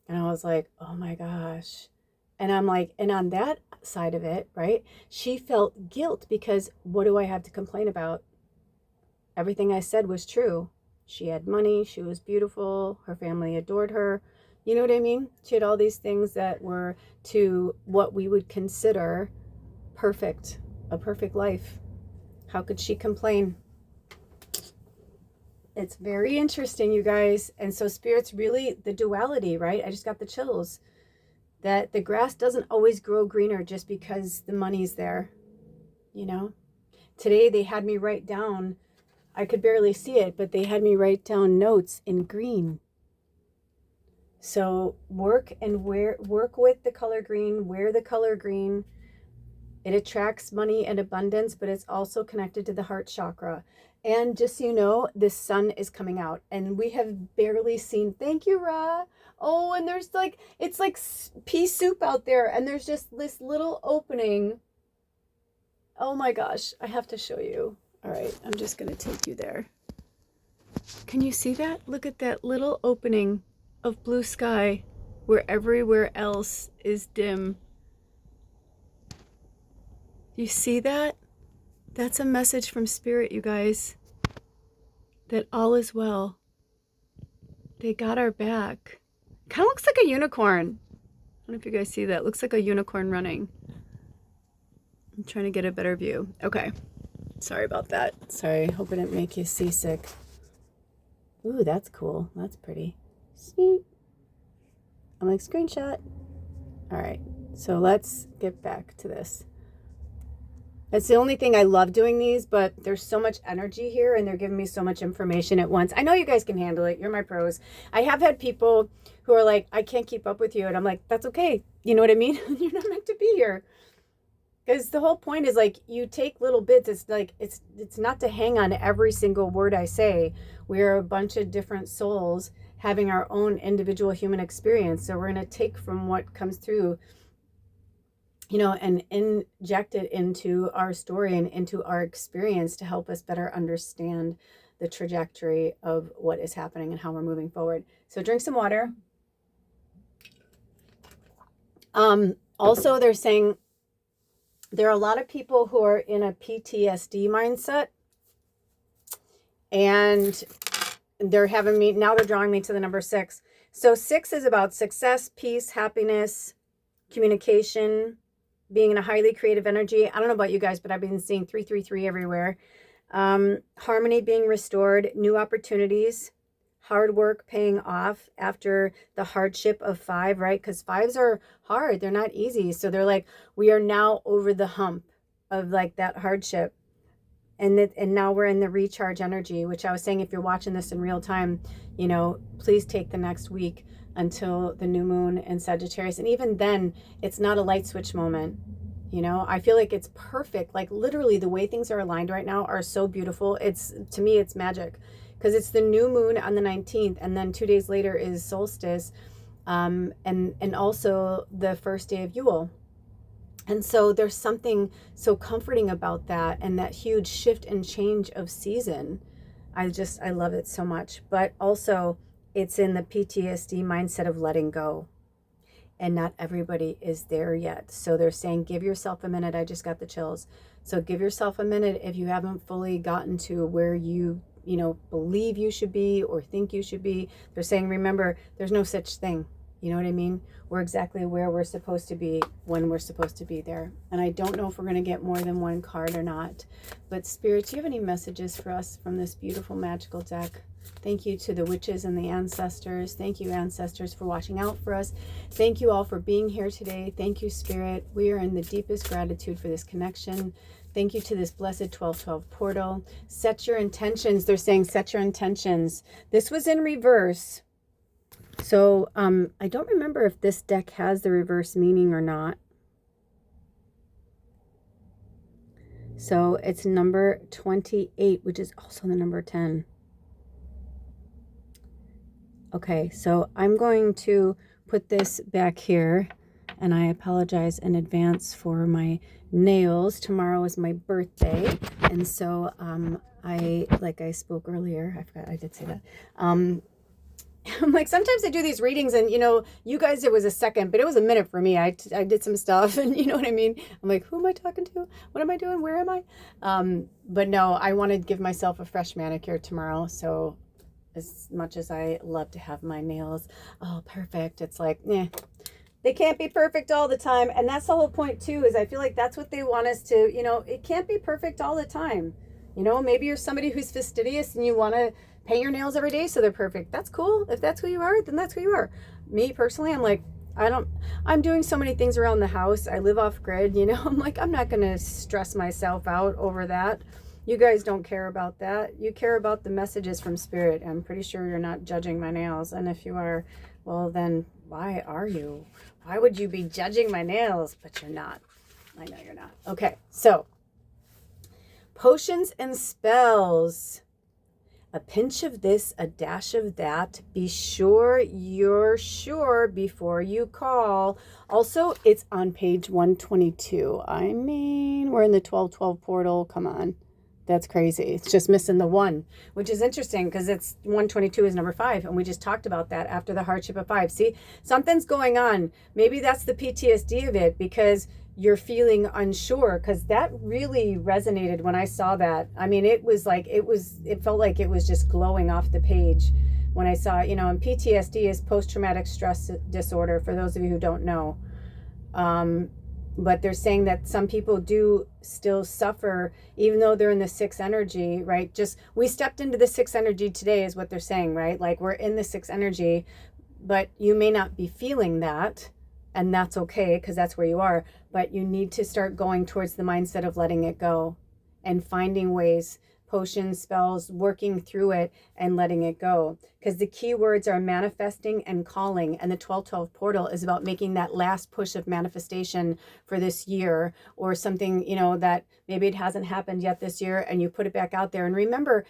And I was like, oh my gosh. And I'm like, and on that side of it, right, she felt guilt because what do I have to complain about? Everything I said was true. She had money. She was beautiful. Her family adored her. You know what I mean? She had all these things that were to what we would consider perfect, a perfect life. How could she complain? It's very interesting, you guys. And so Spirit's really the duality, right? I just got the chills. That the grass doesn't always grow greener just because the money's there, you know? Today they had me write down, I could barely see it, but they had me write down notes in green. So work with the color green, wear the color green. It attracts money and abundance, but it's also connected to the heart chakra. And just so you know, this sun is coming out and we have barely seen, thank you, Ra. Oh, and there's like, it's like pea soup out there and there's just this little opening. Oh my gosh, I have to show you. All right, I'm just gonna take you there. Can you see that? Look at that little opening of blue sky where everywhere else is dim. You see that? That's a message from Spirit, you guys. That all is well. They got our back. Kind of looks like a unicorn. I don't know if you guys see that. It looks like a unicorn running. I'm trying to get a better view. Okay. Sorry about that. Sorry. Hope I didn't make you seasick. Ooh, that's cool. That's pretty. Sneak. I'm like, screenshot. All right. So let's get back to this. That's the only thing I love doing these, but there's so much energy here and they're giving me so much information at once. I know you guys can handle it. You're my pros. I have had people who are like, I can't keep up with you. And I'm like, that's okay. You know what I mean? You're not meant to be here. Because the whole point is like, you take little bits. It's like, it's not to hang on every single word I say. We're a bunch of different souls having our own individual human experience. So we're going to take from what comes through, you know, and inject it into our story and into our experience to help us better understand the trajectory of what is happening and how we're moving forward. So drink some water. Also, they're saying there are a lot of people who are in a PTSD mindset, and they're having me, now they're drawing me to the number 6. So 6 is about success, peace, happiness, communication, being in a highly creative energy. I don't know about you guys, but I've been seeing 333 everywhere. Harmony being restored, new opportunities, hard work paying off after the hardship of 5, right? Because 5s are hard. They're not easy. So they're like, we are now over the hump of like that hardship. And now we're in the recharge energy, which I was saying, if you're watching this in real time, you know, please take the next week until the new moon in Sagittarius. And even then, it's not a light switch moment. You know, I feel like it's perfect. Like literally the way things are aligned right now are so beautiful. To me, it's magic because it's the new moon on the 19th. And then 2 days later is solstice. And also the first day of Yule. And so there's something so comforting about that and that huge shift and change of season. I love it so much. But also it's in the PTSD mindset of letting go. And not everybody is there yet. So they're saying, give yourself a minute. I just got the chills. So give yourself a minute if you haven't fully gotten to where you believe you should be or think you should be. They're saying, remember, there's no such thing. You know what I mean? We're exactly where we're supposed to be when we're supposed to be there. And I don't know if we're going to get more than one card or not. But Spirit, do you have any messages for us from this beautiful magical deck? Thank you to the witches and the ancestors. Thank you, ancestors, for watching out for us. Thank you all for being here today. Thank you, Spirit. We are in the deepest gratitude for this connection. Thank you to this blessed 1212 portal. Set your intentions. They're saying set your intentions. This was in reverse. So I don't remember if this deck has the reverse meaning or not. So it's number 28, which is also the number 10. Okay, so I'm going to put this back here, and I apologize in advance for my nails. Tomorrow is my birthday, and so like I spoke earlier, I forgot I did say that. I'm like, sometimes I do these readings and, you guys, it was a second, but it was a minute for me. I did some stuff and you know what I mean? I'm like, who am I talking to? What am I doing? Where am I? But no, I want to give myself a fresh manicure tomorrow. So as much as I love to have my nails all perfect, it's like, they can't be perfect all the time. And that's the whole point too, is I feel like that's what they want us to, it can't be perfect all the time. Maybe you're somebody who's fastidious and you want to paint your nails every day so they're perfect. That's cool. If that's who you are, then that's who you are. Me personally, I'm like, I'm doing so many things around the house. I live off grid, I'm like, I'm not going to stress myself out over that. You guys don't care about that. You care about the messages from spirit. I'm pretty sure you're not judging my nails. And if you are, well, then why are you? Why would you be judging my nails? But you're not. I know you're not. Okay, so potions and spells. A pinch of this, a dash of that. Be sure you're sure before you call. Also, it's on page 122. I mean, we're in the 1212 portal. Come on. That's crazy. It's just missing the 1, which is interesting because it's 122 is number 5. And we just talked about that after the hardship of 5. See, something's going on. Maybe that's the PTSD of it, because you're feeling unsure, because that really resonated when I saw that. I mean, it felt like it was just glowing off the page when I saw it, and PTSD is post-traumatic stress disorder, for those of you who don't know. But they're saying that some people do still suffer, even though they're in the 6th energy, right? Just, we stepped into the 6th energy today is what they're saying, right? Like, we're in the 6th energy, but you may not be feeling that. And that's okay, because that's where you are. But you need to start going towards the mindset of letting it go and finding ways, potions, spells, working through it and letting it go. Because the key words are manifesting and calling. And the 1212 portal is about making that last push of manifestation for this year, or something, that maybe it hasn't happened yet this year, and you put it back out there. And remember,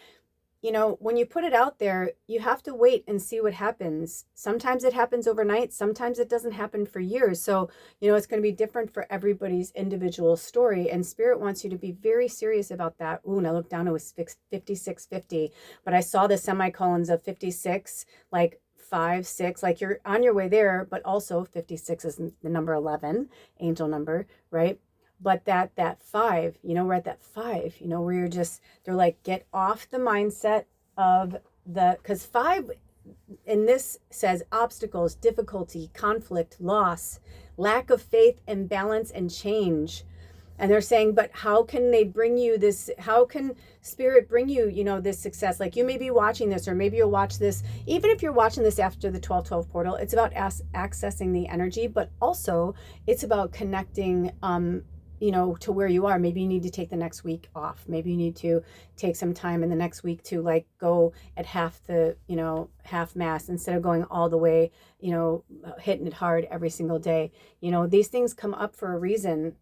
when you put it out there, you have to wait and see what happens. Sometimes it happens overnight. Sometimes it doesn't happen for years. So, it's going to be different for everybody's individual story. And Spirit wants you to be very serious about that. Ooh, and I looked down, it was 5650. But I saw the semicolons of 56, like 5, 6, like you're on your way there. But also 56 is the number 11, angel number, right? But that 5, we're at that 5, where you're just, they're like, get off the mindset of because 5 in this says obstacles, difficulty, conflict, loss, lack of faith, imbalance, and change. And they're saying, but how can they bring you this? How can Spirit bring you, this success? Like, you may be watching this, or maybe you'll watch this. Even if you're watching this after the 1212 portal, it's about accessing the energy, but also it's about connecting, to where you are. Maybe you need to take the next week off. Maybe you need to take some time in the next week to like go at half the, half mass instead of going all the way, hitting it hard every single day. These things come up for a reason.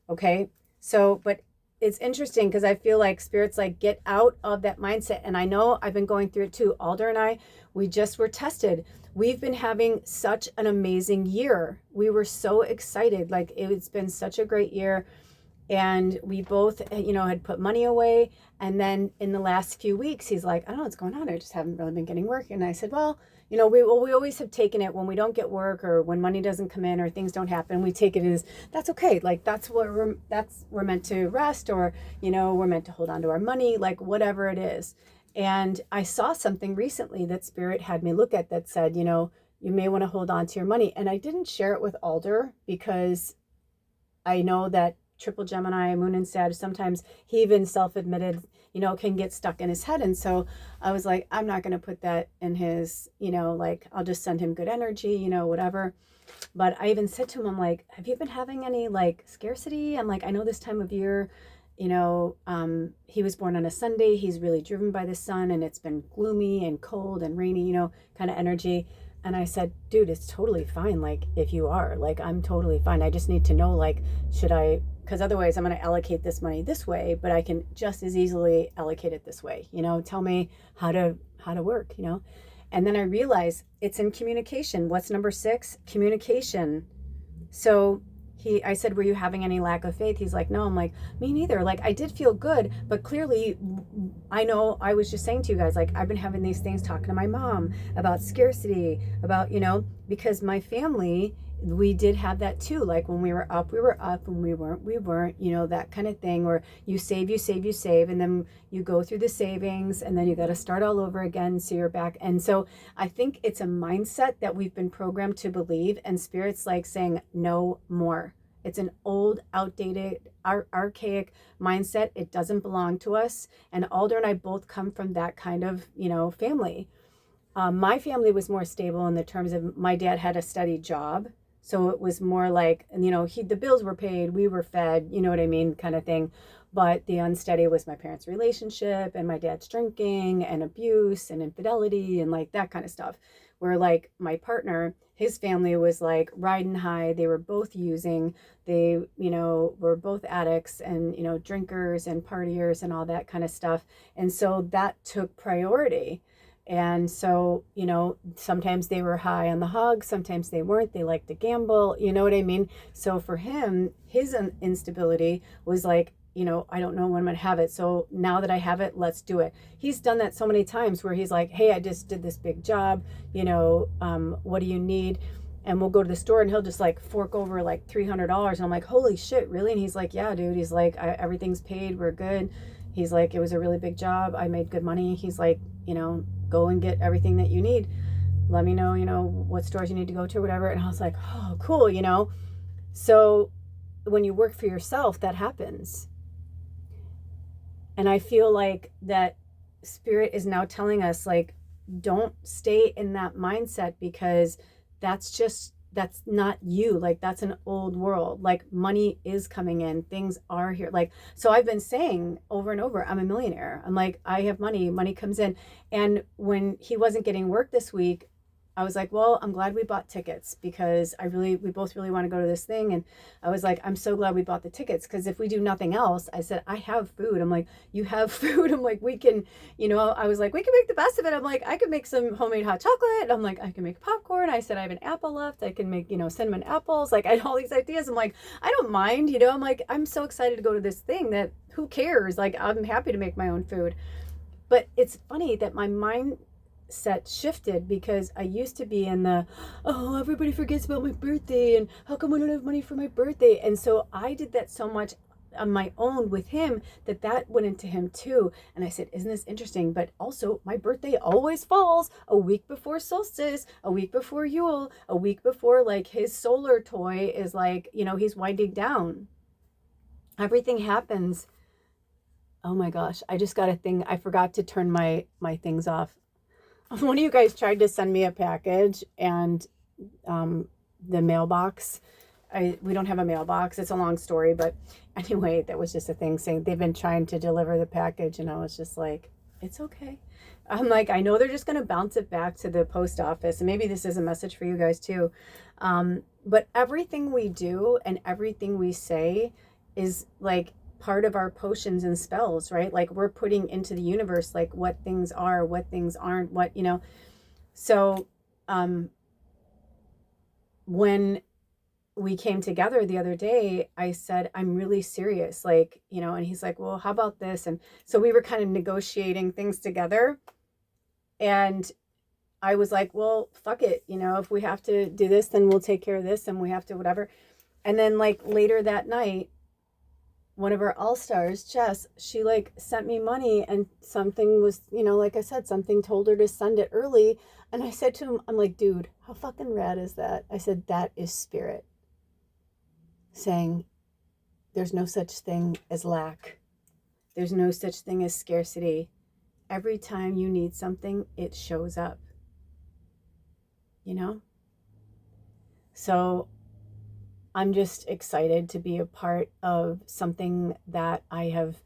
Okay. So, but it's interesting because I feel like Spirit's like, get out of that mindset. And I know I've been going through it too. Alder and I, we just were tested. We've been having such an amazing year. We were so excited. Like, it's been such a great year. And we both, had put money away. And then in the last few weeks, he's like, I don't know what's going on. I just haven't really been getting work. And I said, well, we always have taken it when we don't get work, or when money doesn't come in, or things don't happen. We take it as, that's okay. Like, we're meant to rest, or, we're meant to hold on to our money, like whatever it is. And I saw something recently that Spirit had me look at that said, you may want to hold on to your money. And I didn't share it with Alder because I know that triple Gemini, Moon and Sag, sometimes he even self-admitted, can get stuck in his head. And so I was like, I'm not going to put that in his, like, I'll just send him good energy, whatever. But I even said to him, I'm like, have you been having any like scarcity? I'm like, I know this time of year, he was born on a Sunday. He's really driven by the sun, and it's been gloomy and cold and rainy, kind of energy. And I said, dude, it's totally fine. Like, if you are, like, I'm totally fine. I just need to know, like, should I, because otherwise I'm going to allocate this money this way, but I can just as easily allocate it this way, tell me how to work, And then I realized it's in communication. What's number 6? Communication. So I said, were you having any lack of faith? He's like, no. I'm like, me neither. Like, I did feel good, but clearly I know, I was just saying to you guys, like, I've been having these things, talking to my mom about scarcity, about, because my family we did have that too. Like when we were up, when we weren't, you know, that kind of thing, where you save, and then you go through the savings and then you got to start all over again. So you're back. And so I think it's a mindset that we've been programmed to believe, and Spirit's like saying no more. It's an old, outdated, archaic mindset. It doesn't belong to us. And Alder and I both come from that kind of, you know, family. My family was more stable in the terms of my dad had a steady job. So it was more like, you know, the bills were paid, we were fed, you know what I mean, kind of thing. But the unsteady was my parents' relationship and my dad's drinking and abuse and infidelity and like that kind of stuff. Where like my partner, his family was like riding high. They were both using, they, you know, were both addicts and, you know, drinkers and partiers and all that kind of stuff. And so that took priority. And so, you know, sometimes they were high on the hog, sometimes they weren't. They liked to gamble, you know what I mean? So for him, his instability was like, you know, I don't know when I'm going to have it. So now that I have it, let's do it. He's done that so many times where he's like, hey, I just did this big job, you know, what do you need? And we'll go to the store and he'll just like fork over like $300. And I'm like, holy shit, really? And he's like, yeah, dude. He's like, everything's paid. We're good. He's like, it was a really big job. I made good money. He's like, you know, go and get everything that you need. Let me know, you know, what stores you need to go to, whatever. And I was like, oh, cool, you know. So when you work for yourself, that happens. And I feel like that Spirit is now telling us, like, don't stay in that mindset, because that's not you. Like, that's an old world. Like, money is coming in, things are here. Like, so I've been saying over and over, I'm a millionaire. I'm like, I have money comes in. And when he wasn't getting work this week, I was like, well, I'm glad we bought tickets, because we both really want to go to this thing. And I was like, I'm so glad we bought the tickets, because if we do nothing else, I said, I have food. I'm like, you have food. I'm like, we can, you know, I was like, we can make the best of it. I'm like, I could make some homemade hot chocolate. I'm like, I can make popcorn. I said, I have an apple left. I can make, you know, cinnamon apples. Like, I had all these ideas. I'm like, I don't mind, you know, I'm like, I'm so excited to go to this thing that who cares? Like, I'm happy to make my own food. But it's funny that my mindset shifted, because I used to be in the, oh, everybody forgets about my birthday, and how come I don't have money for my birthday? And so I did that so much on my own with him that went into him too. And I said, isn't this interesting? But also, my birthday always falls a week before solstice, a week before Yule, a week before like his solar toy is like, you know, he's winding down. Everything happens. Oh my gosh, I just got a thing. I forgot to turn my things off. One of you guys tried to send me a package, and the mailbox, we don't have a mailbox. It's a long story, but anyway, that was just a thing saying they've been trying to deliver the package, and I was just like, it's okay. I'm like, I know they're just going to bounce it back to the post office, and maybe this is a message for you guys too. But everything we do and everything we say is like part of our potions and spells, right? Like, we're putting into the universe like what things are, what things aren't, what, you know. So when we came together the other day, I said, I'm really serious, like, you know. And he's like, well, how about this? And so we were kind of negotiating things together, and I was like, well, fuck it, you know, if we have to do this, then we'll take care of this, and we have to whatever. And then like later that night, one of our all-stars, Jess, she like sent me money, and something was, you know, like I said, something told her to send it early. And I said to him, I'm like, dude, how fucking rad is that? I said, that is Spirit saying there's no such thing as lack. There's no such thing as scarcity. Every time you need something, it shows up, you know? So I'm just excited to be a part of something that I have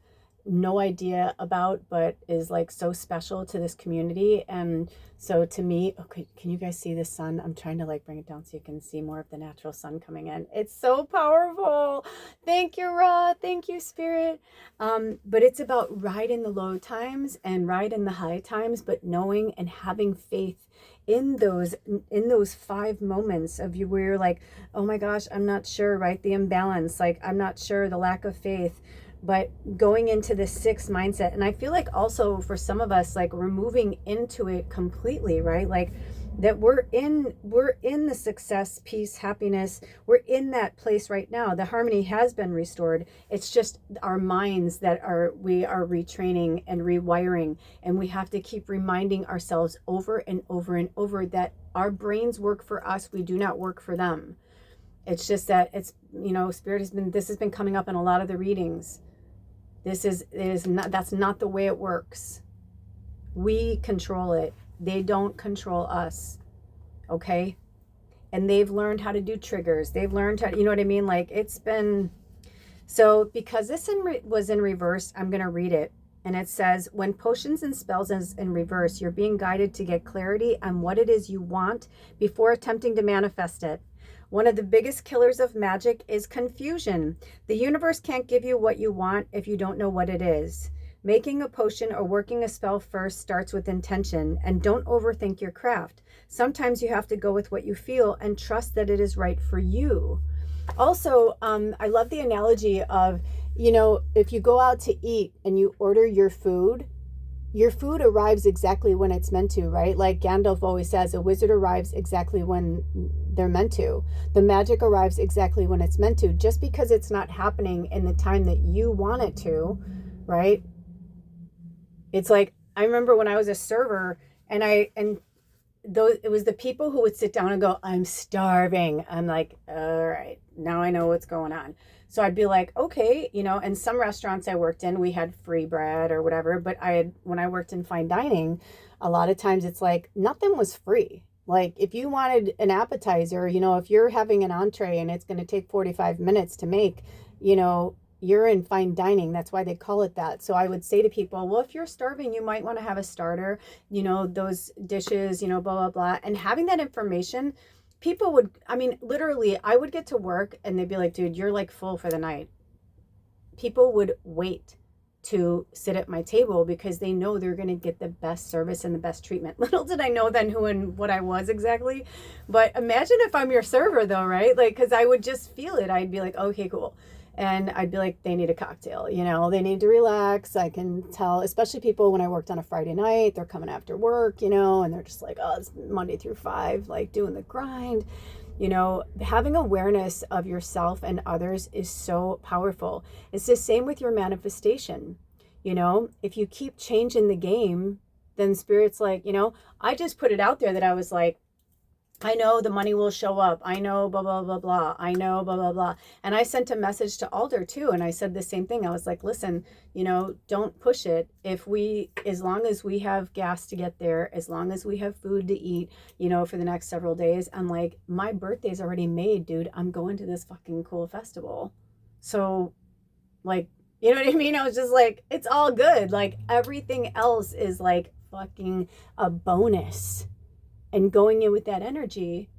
no idea about, but is like so special to this community. And so to me, okay, can you guys see the sun? I'm trying to like bring it down so you can see more of the natural sun coming in. It's so powerful. Thank you, Ra. Thank you, Spirit. But it's about ride in the low times and ride in the high times, but knowing and having faith in those 5 moments of you where you're like, oh my gosh, I'm not sure, right? The imbalance, like, I'm not sure, the lack of faith. But going into the 6 mindset, and I feel like also for some of us, like, we're moving into it completely, right? Like, that we're in the success, peace, happiness. We're in that place right now. The harmony has been restored. It's just our minds that we are retraining and rewiring, and we have to keep reminding ourselves over and over and over that our brains work for us, we do not work for them. It's just that Spirit this has been coming up in a lot of the readings. That's not the way it works. We control it. They don't control us. Okay? And they've learned how to do triggers. They've learned how, you know what I mean? Like, it's been, so because this was in reverse, I'm going to read it. And it says, when potions and spells is in reverse, you're being guided to get clarity on what it is you want before attempting to manifest it. One of the biggest killers of magic is confusion. The universe can't give you what you want if you don't know what it is. Making a potion or working a spell first starts with intention, and don't overthink your craft. Sometimes you have to go with what you feel and trust that it is right for you. Also, I love the analogy of, if you go out to eat and you order your food arrives exactly when it's meant to, right? Like Gandalf always says, a wizard arrives exactly when they're meant to. The magic arrives exactly when it's meant to. Just because it's not happening in the time that you want it to, right? It's like, I remember when I was a server, and it was the people who would sit down and go, I'm starving. I'm like, all right, now I know what's going on. So I'd be like, okay, and some restaurants I worked in, we had free bread or whatever. But when I worked in fine dining, a lot of times it's like nothing was free. Like if you wanted an appetizer, if you're having an entree and it's going to take 45 minutes to make, you're in fine dining. That's why they call it that. So I would say to people, well, if you're starving, you might want to have a starter, those dishes, blah, blah, blah. And having that information, people would, literally, I would get to work and they'd be like, dude, you're like full for the night. People would wait to sit at my table because they know they're going to get the best service and the best treatment. Little did I know then who and what I was exactly. But imagine if I'm your server though, right? Like, because I would just feel it. I'd be like, okay, cool. And I'd be like, they need a cocktail, they need to relax. I can tell, especially people when I worked on a Friday night, they're coming after work, and they're just like, oh, it's Monday through 5, like doing the grind. Having awareness of yourself and others is so powerful. It's the same with your manifestation. If you keep changing the game, then Spirit's like, I just put it out there that I was like, I know the money will show up. I know blah, blah, blah, blah. I know blah, blah, blah. And I sent a message to Alder too. And I said the same thing. I was like, listen, don't push it. As long as we have gas to get there, as long as we have food to eat, for the next several days, I'm like, my birthday's already made, dude. I'm going to this fucking cool festival. So like, you know what I mean? I was just like, it's all good. Like everything else is like fucking a bonus. And going in with that energy,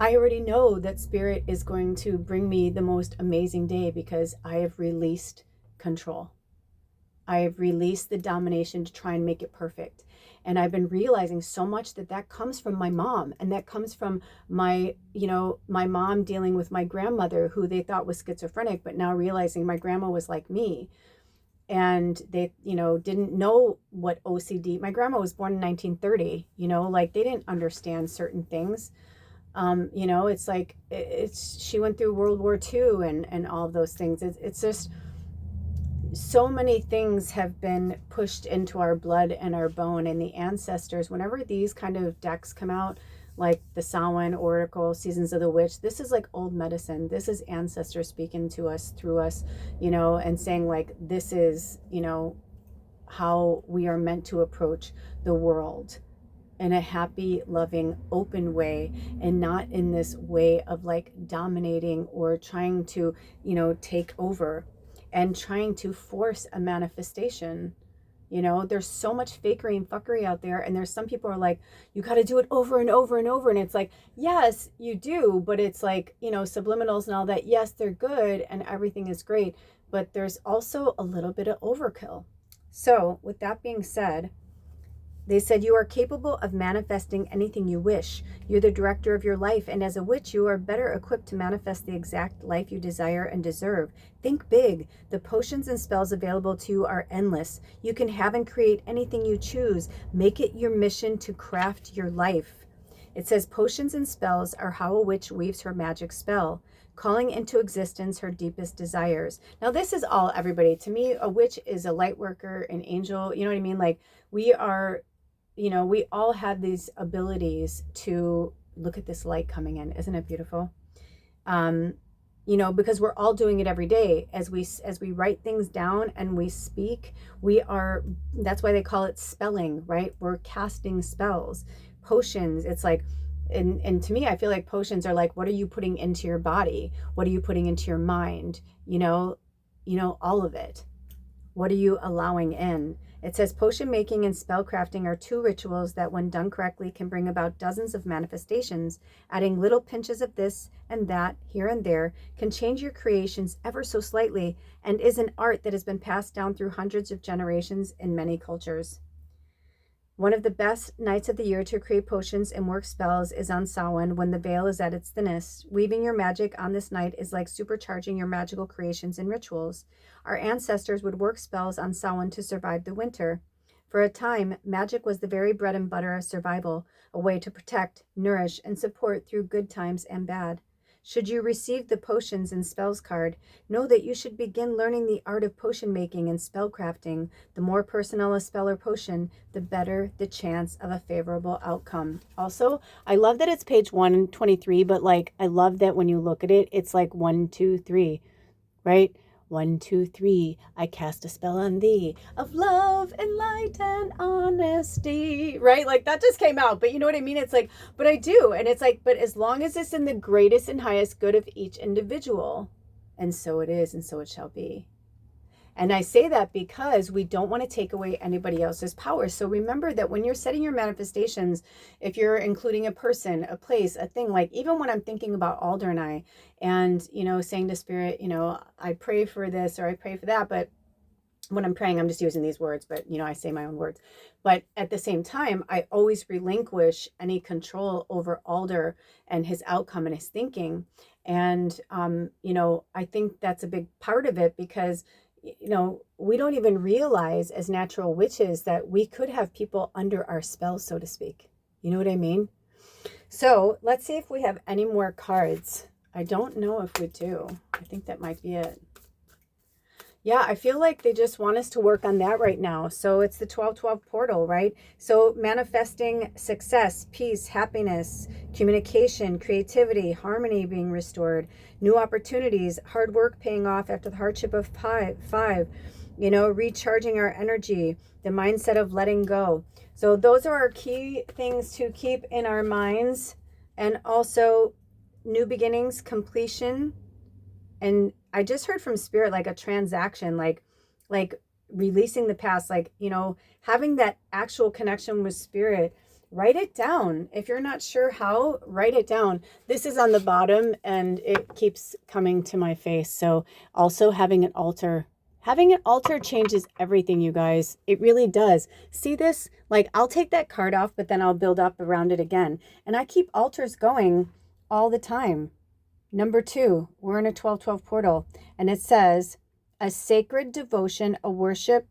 I already know that Spirit is going to bring me the most amazing day because I have released control. I have released the domination to try and make it perfect. And I've been realizing so much that comes from my mom, and that comes from my mom dealing with my grandmother, who they thought was schizophrenic, but now realizing my grandma was like me. And they, didn't know what OCD, my grandma was born in 1930, like they didn't understand certain things. It's like, she went through World War II and all of those things. It's just, so many things have been pushed into our blood and our bone, and the ancestors, whenever these kind of decks come out, like the Samhain Oracle, Seasons of the Witch, this is like old medicine. This is ancestors speaking to us through us, and saying like, this is, how we are meant to approach the world in a happy, loving, open way, and not in this way of like dominating or trying to, take over and trying to force a manifestation. There's so much fakery and fuckery out there, and there's some people are like, you got to do it over and over and over, and it's like, yes, you do, but it's like, subliminals and all that. Yes, they're good and everything is great, but there's also a little bit of overkill. So with that being said, they said, you are capable of manifesting anything you wish. You're the director of your life, and as a witch, you are better equipped to manifest the exact life you desire and deserve. Think big. The potions and spells available to you are endless. You can have and create anything you choose. Make it your mission to craft your life. It says, potions and spells are how a witch weaves her magic spell, calling into existence her deepest desires. Now, this is all everybody. To me, a witch is a light worker, an angel. You know what I mean? Like, we are, we all have these abilities to look at this light coming in. Isn't it beautiful? Because we're all doing it every day. As we write things down and we speak, that's why they call it spelling, right? We're casting spells. Potions, it's like, and to me, I feel like potions are like, what are you putting into your body? What are you putting into your mind? All of it. What are you allowing in? It says potion making and spell crafting are two rituals that, when done correctly, can bring about dozens of manifestations. Adding little pinches of this and that here and there can change your creations ever so slightly, and is an art that has been passed down through hundreds of generations in many cultures. One of the best nights of the year to create potions and work spells is on Samhain, when the veil is at its thinnest. Weaving your magic on this night is like supercharging your magical creations and rituals. Our ancestors would work spells on Samhain to survive the winter. For a time, magic was the very bread and butter of survival, a way to protect, nourish, and support through good times and bad. Should you receive the potions and spells card, know that you should begin learning the art of potion making and spell crafting. The more personal a spell or potion, the better the chance of a favorable outcome. Also, I love that it's page 123, but I love that when you look at it, it's like 1, 2, 3, right? 1, 2, 3, I cast a spell on thee of love and light and honesty, right? Like, that just came out, but you know what I mean? It's like, but I do. And it's like, but as long as it's in the greatest and highest good of each individual, and so it is, and so it shall be. And I say that because we don't want to take away anybody else's power. So remember that when you're setting your manifestations, if you're including a person, a place, a thing, like even when I'm thinking about Alder and I, and, saying to Spirit, I pray for this or I pray for that, but when I'm praying, I'm just using these words, but, I say my own words. But at the same time, I always relinquish any control over Alder and his outcome and his thinking. And, I think that's a big part of it, because we don't even realize as natural witches that we could have people under our spells, so to speak. You know what I mean? So let's see if we have any more cards. I don't know if we do. I think that might be it. Yeah, I feel like they just want us to work on that right now. So it's the 12-12 portal, right? So manifesting success, peace, happiness, communication, creativity, harmony being restored, new opportunities, hard work paying off after the hardship of five, recharging our energy, the mindset of letting go. So those are our key things to keep in our minds. And also new beginnings, completion. And I just heard from Spirit, like a transaction, like releasing the past, having that actual connection with Spirit. Write it down. If you're not sure how, write it down. This is on the bottom and it keeps coming to my face. So also having an altar. Having an altar changes everything, you guys. It really does. See this? I'll take that card off, but then I'll build up around it again. And I keep altars going all the time. Number 2, we're in a 12-12 portal, and it says, a sacred devotion, a worship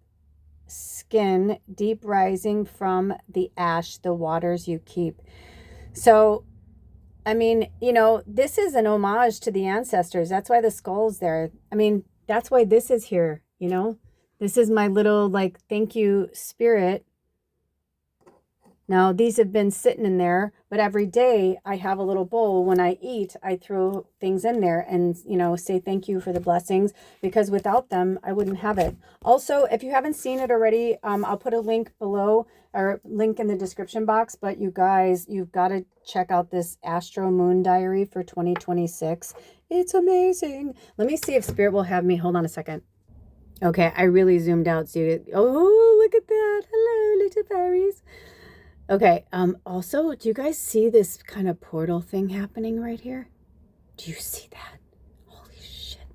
skin, deep rising from the ash, the waters you keep. So, this is an homage to the ancestors. That's why the skull's there. That's why this is here, This is my little, thank you, Spirit. Now, these have been sitting in there, but every day I have a little bowl. When I eat, I throw things in there and, say thank you for the blessings, because without them, I wouldn't have it. Also, if you haven't seen it already, I'll put a link below, or link in the description box, but you guys, you've got to check out this Astro Moon Diary for 2026. It's amazing. Let me see if Spirit will have me. Hold on a second. Okay, I really zoomed out. So look at that. Hello, little fairies. Okay, also, do you guys see this kind of portal thing happening right here? Do you see that? Holy shit.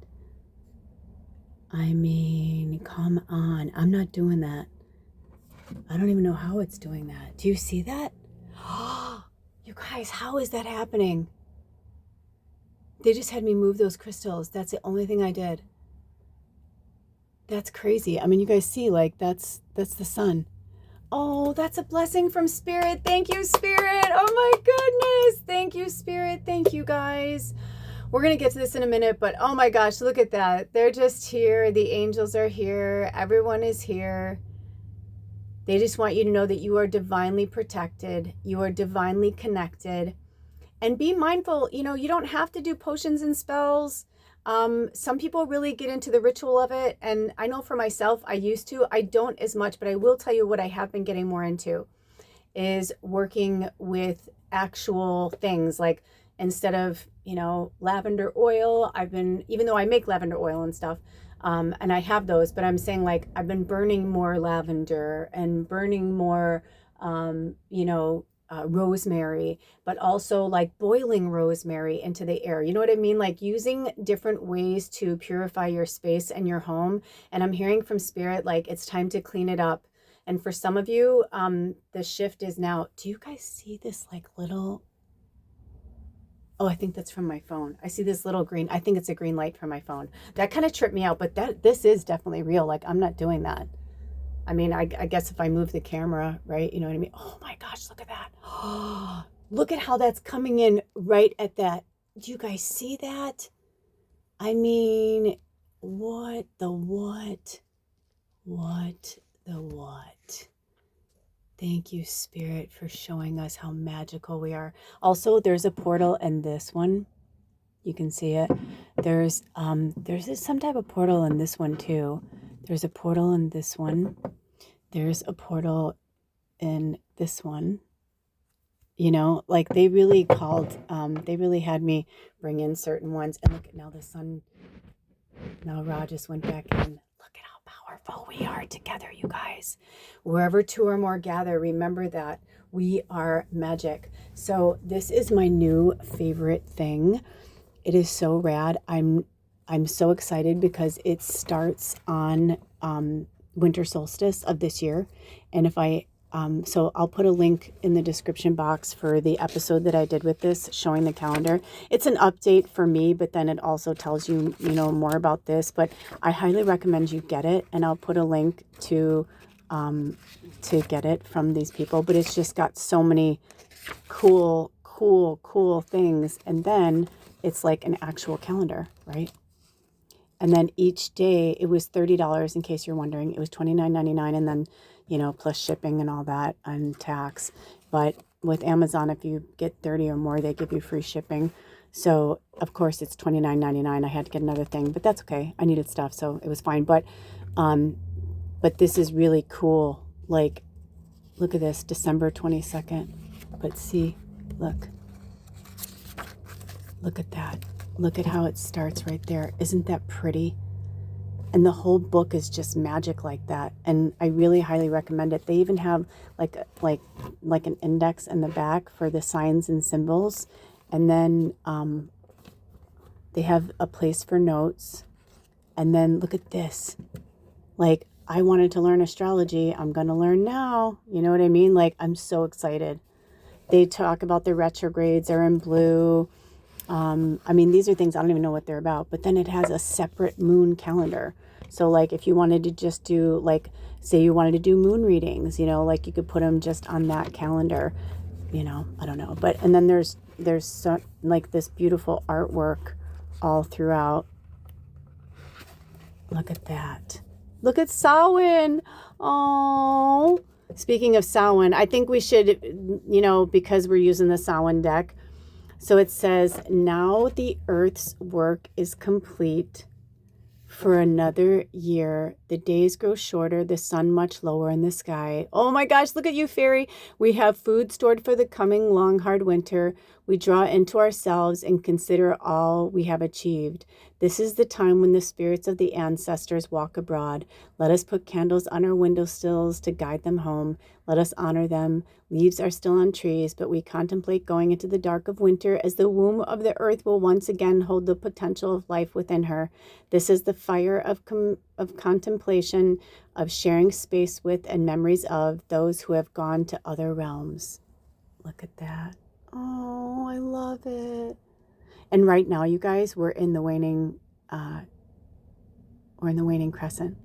Come on. I'm not doing that. I don't even know how it's doing that. Do you see that? You guys, how is that happening? They just had me move those crystals. That's the only thing I did. That's crazy. You guys see, that's the sun. Oh, that's a blessing from Spirit. Thank you, Spirit. Oh my goodness. Thank you, Spirit. Thank you, guys. We're going to get to this in a minute, but oh my gosh, look at that. They're just here. The angels are here. Everyone is here. They just want you to know that you are divinely protected. You are divinely connected. And be mindful, you know, you don't have to do potions and spells. Some people really get into the ritual of it. And I know for myself, I used to. I don't as much, but I will tell you what I have been getting more into is working with actual things. Like instead of, you know, lavender oil, I've been, even though I make lavender oil and stuff, and I have those, but I'm saying like I've been burning more lavender and burning more, you know, rosemary, but also like boiling rosemary into the air. You know what I mean? Like using different ways to purify your space and your home. And I'm hearing from Spirit, like it's time to clean it up. And for some of you, the shift is now. Do you guys see this like little, oh, I think that's from my phone. I see this little green, I think it's a green light from my phone. That kind of tripped me out, but this is definitely real. Like I'm not doing that. I mean, I guess if I move the camera, right? You know what I mean? Oh my gosh, look at that. Oh, look at how that's coming in right at that. Do you guys see that? I mean, what the what? What the what? Thank you, Spirit, for showing us how magical we are. Also, there's a portal in this one. You can see it. There's some type of portal in this one too. There's a portal in this one. There's a portal in this one. You know, like they really called, they really had me bring in certain ones. And look at now the sun, now Ra just went back in. Look at how powerful we are together, you guys. Wherever two or more gather, remember that we are magic. So this is my new favorite thing. It is so rad. I'm so excited because it starts on winter solstice of this year. And if I so I'll put a link in the description box for the episode that I did with this showing the calendar. It's an update for me, but then it also tells you, you know, more about this, but I highly recommend you get it. And I'll put a link to get it from these people, but it's just got so many cool things. And then it's like an actual calendar, right? And then each day it was $30 in case you're wondering. It was $29.99 and then, you know, plus shipping and all that and tax. But with Amazon, if you get 30 or more, they give you free shipping. So of course it's $29.99. I had to get another thing, but that's okay. I needed stuff, so it was fine. But this is really cool. Like, look at this, December 22nd. But see, look at that. Look at how it starts right there. Isn't that pretty? And the whole book is just magic like that. And I really highly recommend it. They even have like an index in the back for the signs and symbols. And then they have a place for notes. And then look at this. Like, I wanted to learn astrology. I'm going to learn now. You know what I mean? Like, I'm so excited. They talk about the retrogrades. They're in blue. I mean, these are things I don't even know what they're about, but then it has a separate moon calendar. So like if you wanted to just do like, say you wanted to do moon readings, you know, like you could put them just on that calendar, you know, I don't know. But, and then there's so, like this beautiful artwork all throughout. Look at that. Look at Samhain. Oh, speaking of Samhain, I think we should, you know, because we're using the Samhain deck. So it says, now the earth's work is complete. For another year, the days grow shorter, the sun much lower in the sky. Oh my gosh, look at you, fairy. We have food stored for the coming long, hard winter. We draw into ourselves and consider all we have achieved. This is the time when the spirits of the ancestors walk abroad. Let us put candles on our windowsills to guide them home. Let us honor them. Leaves are still on trees, but we contemplate going into the dark of winter as the womb of the earth will once again hold the potential of life within her. This is the fire of contemplation, of sharing space with and memories of those who have gone to other realms. Look at that. Oh, I love it. And right now, you guys, we're in the waning crescent.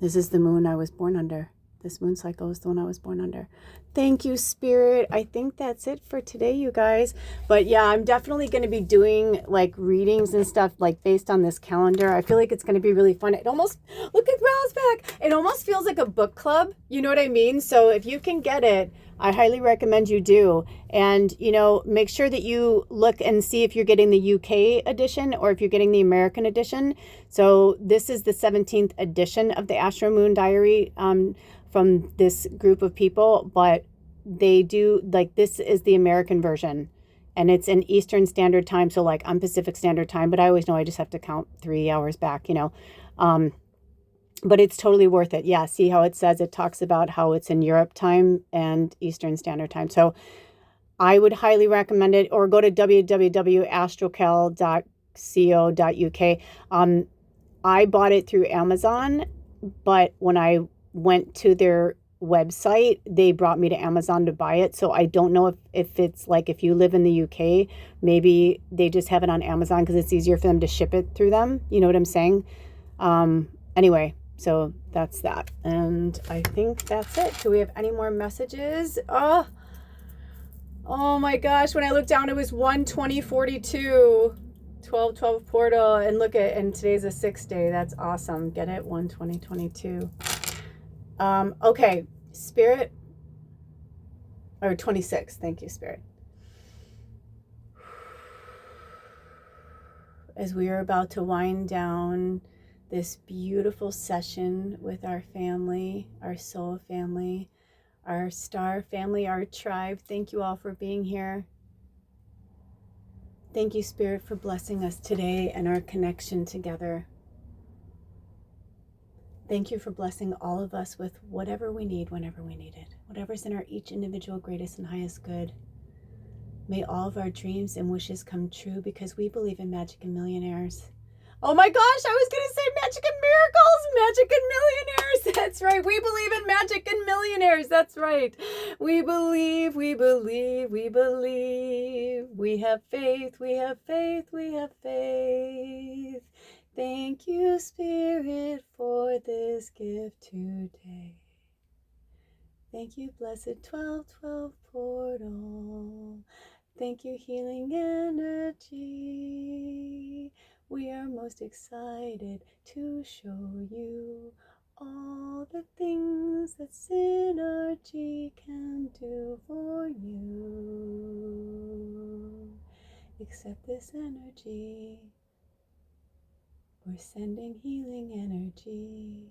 This is the moon I was born under. This moon cycle is the one I was born under. Thank you, Spirit. I think that's it for today, you guys. But yeah, I'm definitely going to be doing like readings and stuff like based on this calendar. I feel like it's going to be really fun. It almost, look at Ral's back. It almost feels like a book club. You know what I mean? So if you can get it, I highly recommend you do. And, you know, make sure that you look and see if you're getting the UK edition or if you're getting the American edition. So this is the 17th edition of the Astro Moon Diary from this group of people, but they do, like, this is the American version. And it's in Eastern Standard Time. So, like, I'm Pacific Standard Time, but I always know I just have to count 3 hours back, you know. But it's totally worth it. Yeah, see how it says, it talks about how it's in Europe time and Eastern Standard Time. So I would highly recommend it, or go to www.astrocal.co.uk. I bought it through Amazon, but when I went to their website, they brought me to Amazon to buy it. So I don't know if it's like, if you live in the UK, maybe they just have it on Amazon because it's easier for them to ship it through them. You know what I'm saying? Anyway. So that's that. And I think that's it. Do we have any more messages? Oh my gosh. When I looked down, it was 1/20/42, 12/12 portal. And look at, and today's a 6th day. That's awesome. Get it? 1/20/22. Okay. Spirit, or 26. Thank you, Spirit. As we are about to wind down this beautiful session with our family, our soul family, our star family, our tribe. Thank you all for being here. Thank you, Spirit, for blessing us today and our connection together. Thank you for blessing all of us with whatever we need whenever we need it, whatever's in our each individual greatest and highest good. May all of our dreams and wishes come true, because we believe in magic and millionaires. Oh my gosh, I was going to say magic and miracles, magic and millionaires. That's right. We believe in magic and millionaires. That's right. We believe, we believe, we believe. We have faith, we have faith, we have faith. Thank you, Spirit, for this gift today. Thank you, blessed 12/12 portal. Thank you, healing energy. We are most excited to show you all the things that synergy can do for you. Accept this energy. We're sending healing energy.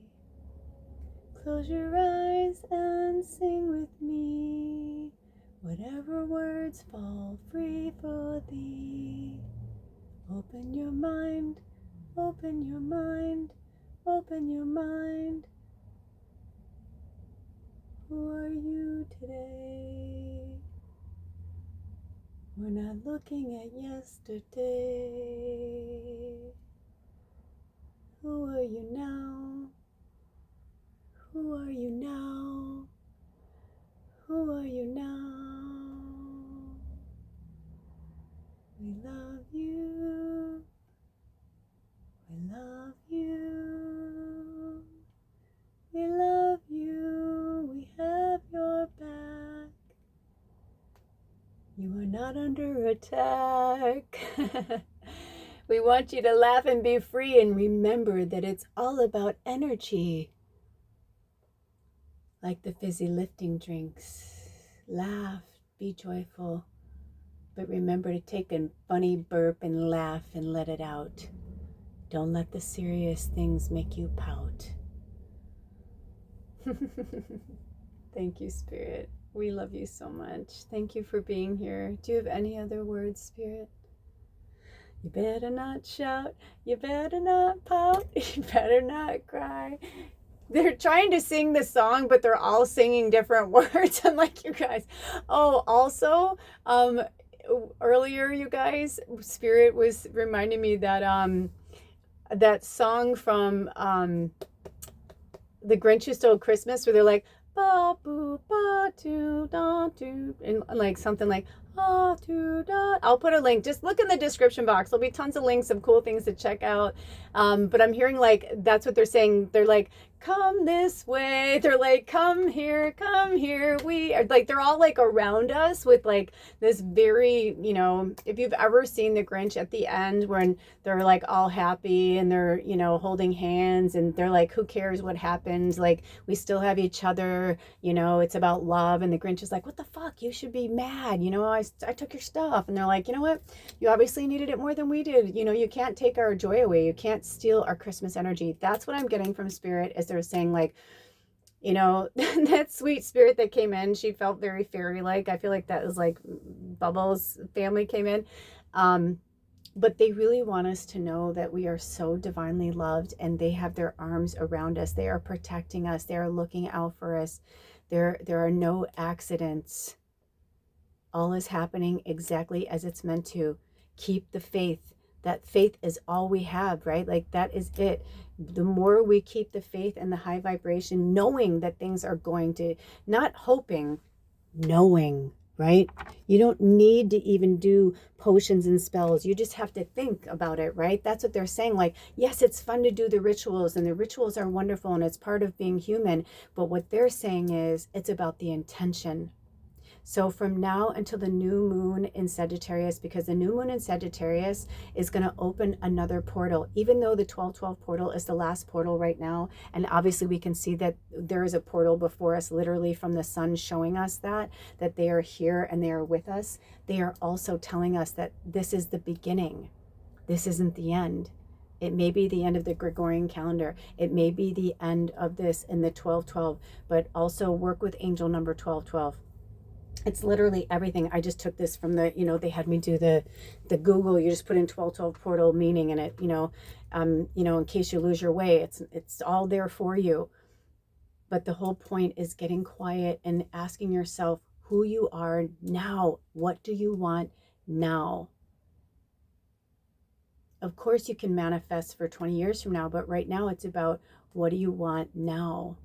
Close your eyes and sing with me. Whatever words fall free for thee. Open your mind, open your mind, open your mind. Who are you today? We're not looking at yesterday. Who are you now? Who are you now? Who are you now? We love you. We love you. We love you. We have your back. You are not under attack. We want you to laugh and be free, and remember that it's all about energy. Like the fizzy lifting drinks. Laugh, be joyful, but remember to take a funny burp and laugh and let it out. Don't let the serious things make you pout. Thank you, Spirit. We love you so much. Thank you for being here. Do you have any other words, Spirit? You better not shout. You better not pout. You better not cry. They're trying to sing the song, but they're all singing different words. I'm like, you guys. Oh, also, earlier, you guys, Spirit was reminding me that that song from The Grinch Who Stole Christmas, where they're like, ba boo ba doo da doo, and like something like ah doo da. I'll put a link. Just look in the description box. There'll be tons of links of cool things to check out. But I'm hearing like that's what they're saying. They're like, come this way. They're like, come here, we are like, they're all like around us with like this very, you know, if you've ever seen the Grinch at the end when they're like all happy and they're, you know, holding hands and they're like, who cares what happens, like we still have each other, you know, it's about love. And the Grinch is like, what the fuck, you should be mad, you know, I took your stuff. And they're like, you know what, you obviously needed it more than we did, you know, you can't take our joy away, you can't steal our Christmas energy. That's what I'm getting from Spirit, is they're saying like, you know, that sweet spirit that came in, she felt very fairy like. I feel like that was like Bubbles' family came in. But they really want us to know that we are so divinely loved, and they have their arms around us. They are protecting us. They are looking out for us. There are no accidents. All is happening exactly as it's meant to. Keep the faith. That faith is all we have, right? Like that is it. The more we keep the faith and the high vibration, knowing that things are going to, not hoping, knowing, right? You don't need to even do potions and spells. You just have to think about it, right? That's what they're saying. Like, yes, it's fun to do the rituals, and the rituals are wonderful, and it's part of being human. But what they're saying is it's about the intention. So from now until the new moon in Sagittarius, because the new moon in Sagittarius is going to open another portal, even though the 1212 portal is the last portal right now. And obviously we can see that there is a portal before us, literally from the sun showing us that they are here and they are with us. They are also telling us that this is the beginning. This isn't the end. It may be the end of the Gregorian calendar. It may be the end of this in the 1212, but also work with angel number 1212. It's literally everything. I just took this from the, you know, they had me do the Google. You just put in 1212 portal meaning in it, you know, in case you lose your way, it's all there for you. But the whole point is getting quiet and asking yourself who you are now. What do you want now? Of course you can manifest for 20 years from now, but right now it's about what do you want now?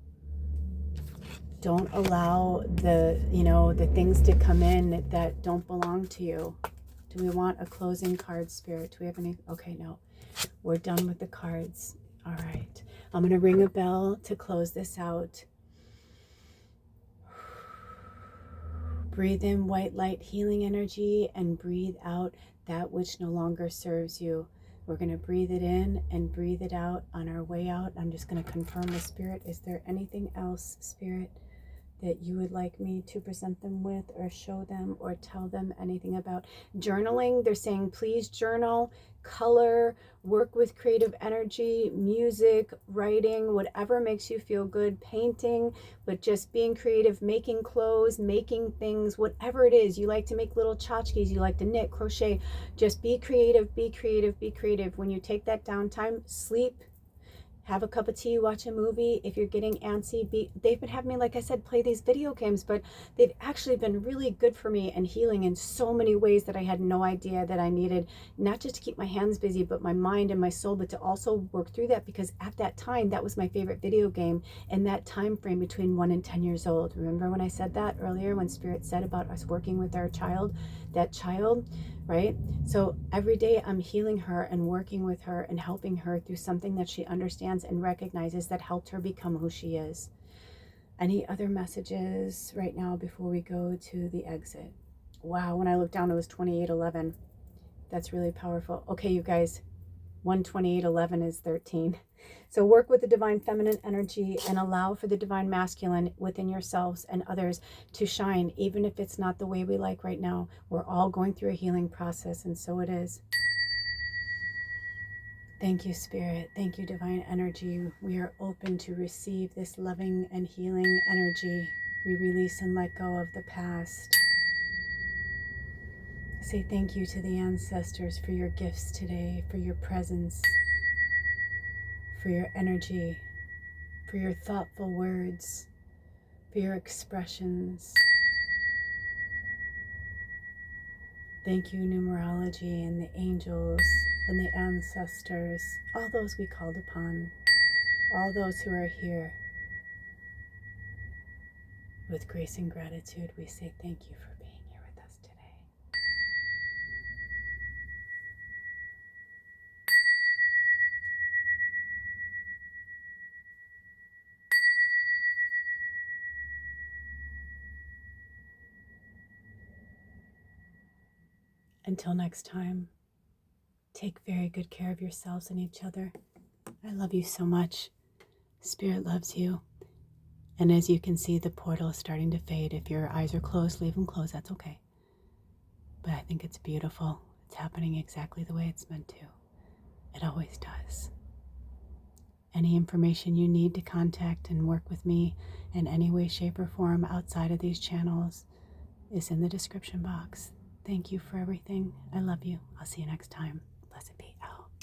Don't allow the things to come in that don't belong to you. Do we want a closing card, Spirit? Do we have any? Okay, no. We're done with the cards. All right. I'm going to ring a bell to close this out. Breathe in white light healing energy and breathe out that which no longer serves you. We're going to breathe it in and breathe it out. On our way out, I'm just going to confirm with Spirit. Is there anything else, Spirit, that you would like me to present them with or show them or tell them anything about? Journaling, they're saying please journal, color, work with creative energy, music, writing, whatever makes you feel good, painting, but just being creative, making clothes, making things, whatever it is. You like to make little tchotchkes, you like to knit, crochet, just be creative, be creative, be creative. When you take that downtime, sleep, have a cup of tea, watch a movie. If you're getting antsy, they've been having me, like I said, play these video games, but they've actually been really good for me and healing in so many ways that I had no idea that I needed, not just to keep my hands busy, but my mind and my soul, but to also work through that, because at that time, that was my favorite video game in that time frame between 1 and 10 years old. Remember when I said that earlier, when Spirit said about us working with our child, that child, right? So every day I'm healing her and working with her and helping her through something that she understands and recognizes that helped her become who she is. Any other messages right now before we go to the exit? Wow, when I looked down, it was 2811. That's really powerful. Okay, you guys, 12811 is 13. So work with the divine feminine energy and allow for the divine masculine within yourselves and others to shine, even if it's not the way we like right now. We're all going through a healing process, and so it is. Thank you, Spirit. Thank you, divine energy. We are open to receive this loving and healing energy. We release and let go of the past. I say thank you to the ancestors for your gifts today, for your presence, for your energy, for your thoughtful words, for your expressions. Thank you, numerology and the angels and the ancestors, all those we called upon, all those who are here. With grace and gratitude, we say thank you for being here with us today. Until next time, take very good care of yourselves and each other. I love you so much. Spirit loves you. And as you can see, the portal is starting to fade. If your eyes are closed, leave them closed. That's okay. But I think it's beautiful. It's happening exactly the way it's meant to. It always does. Any information you need to contact and work with me in any way, shape, or form outside of these channels is in the description box. Thank you for everything. I love you. I'll see you next time. Blessed be, out.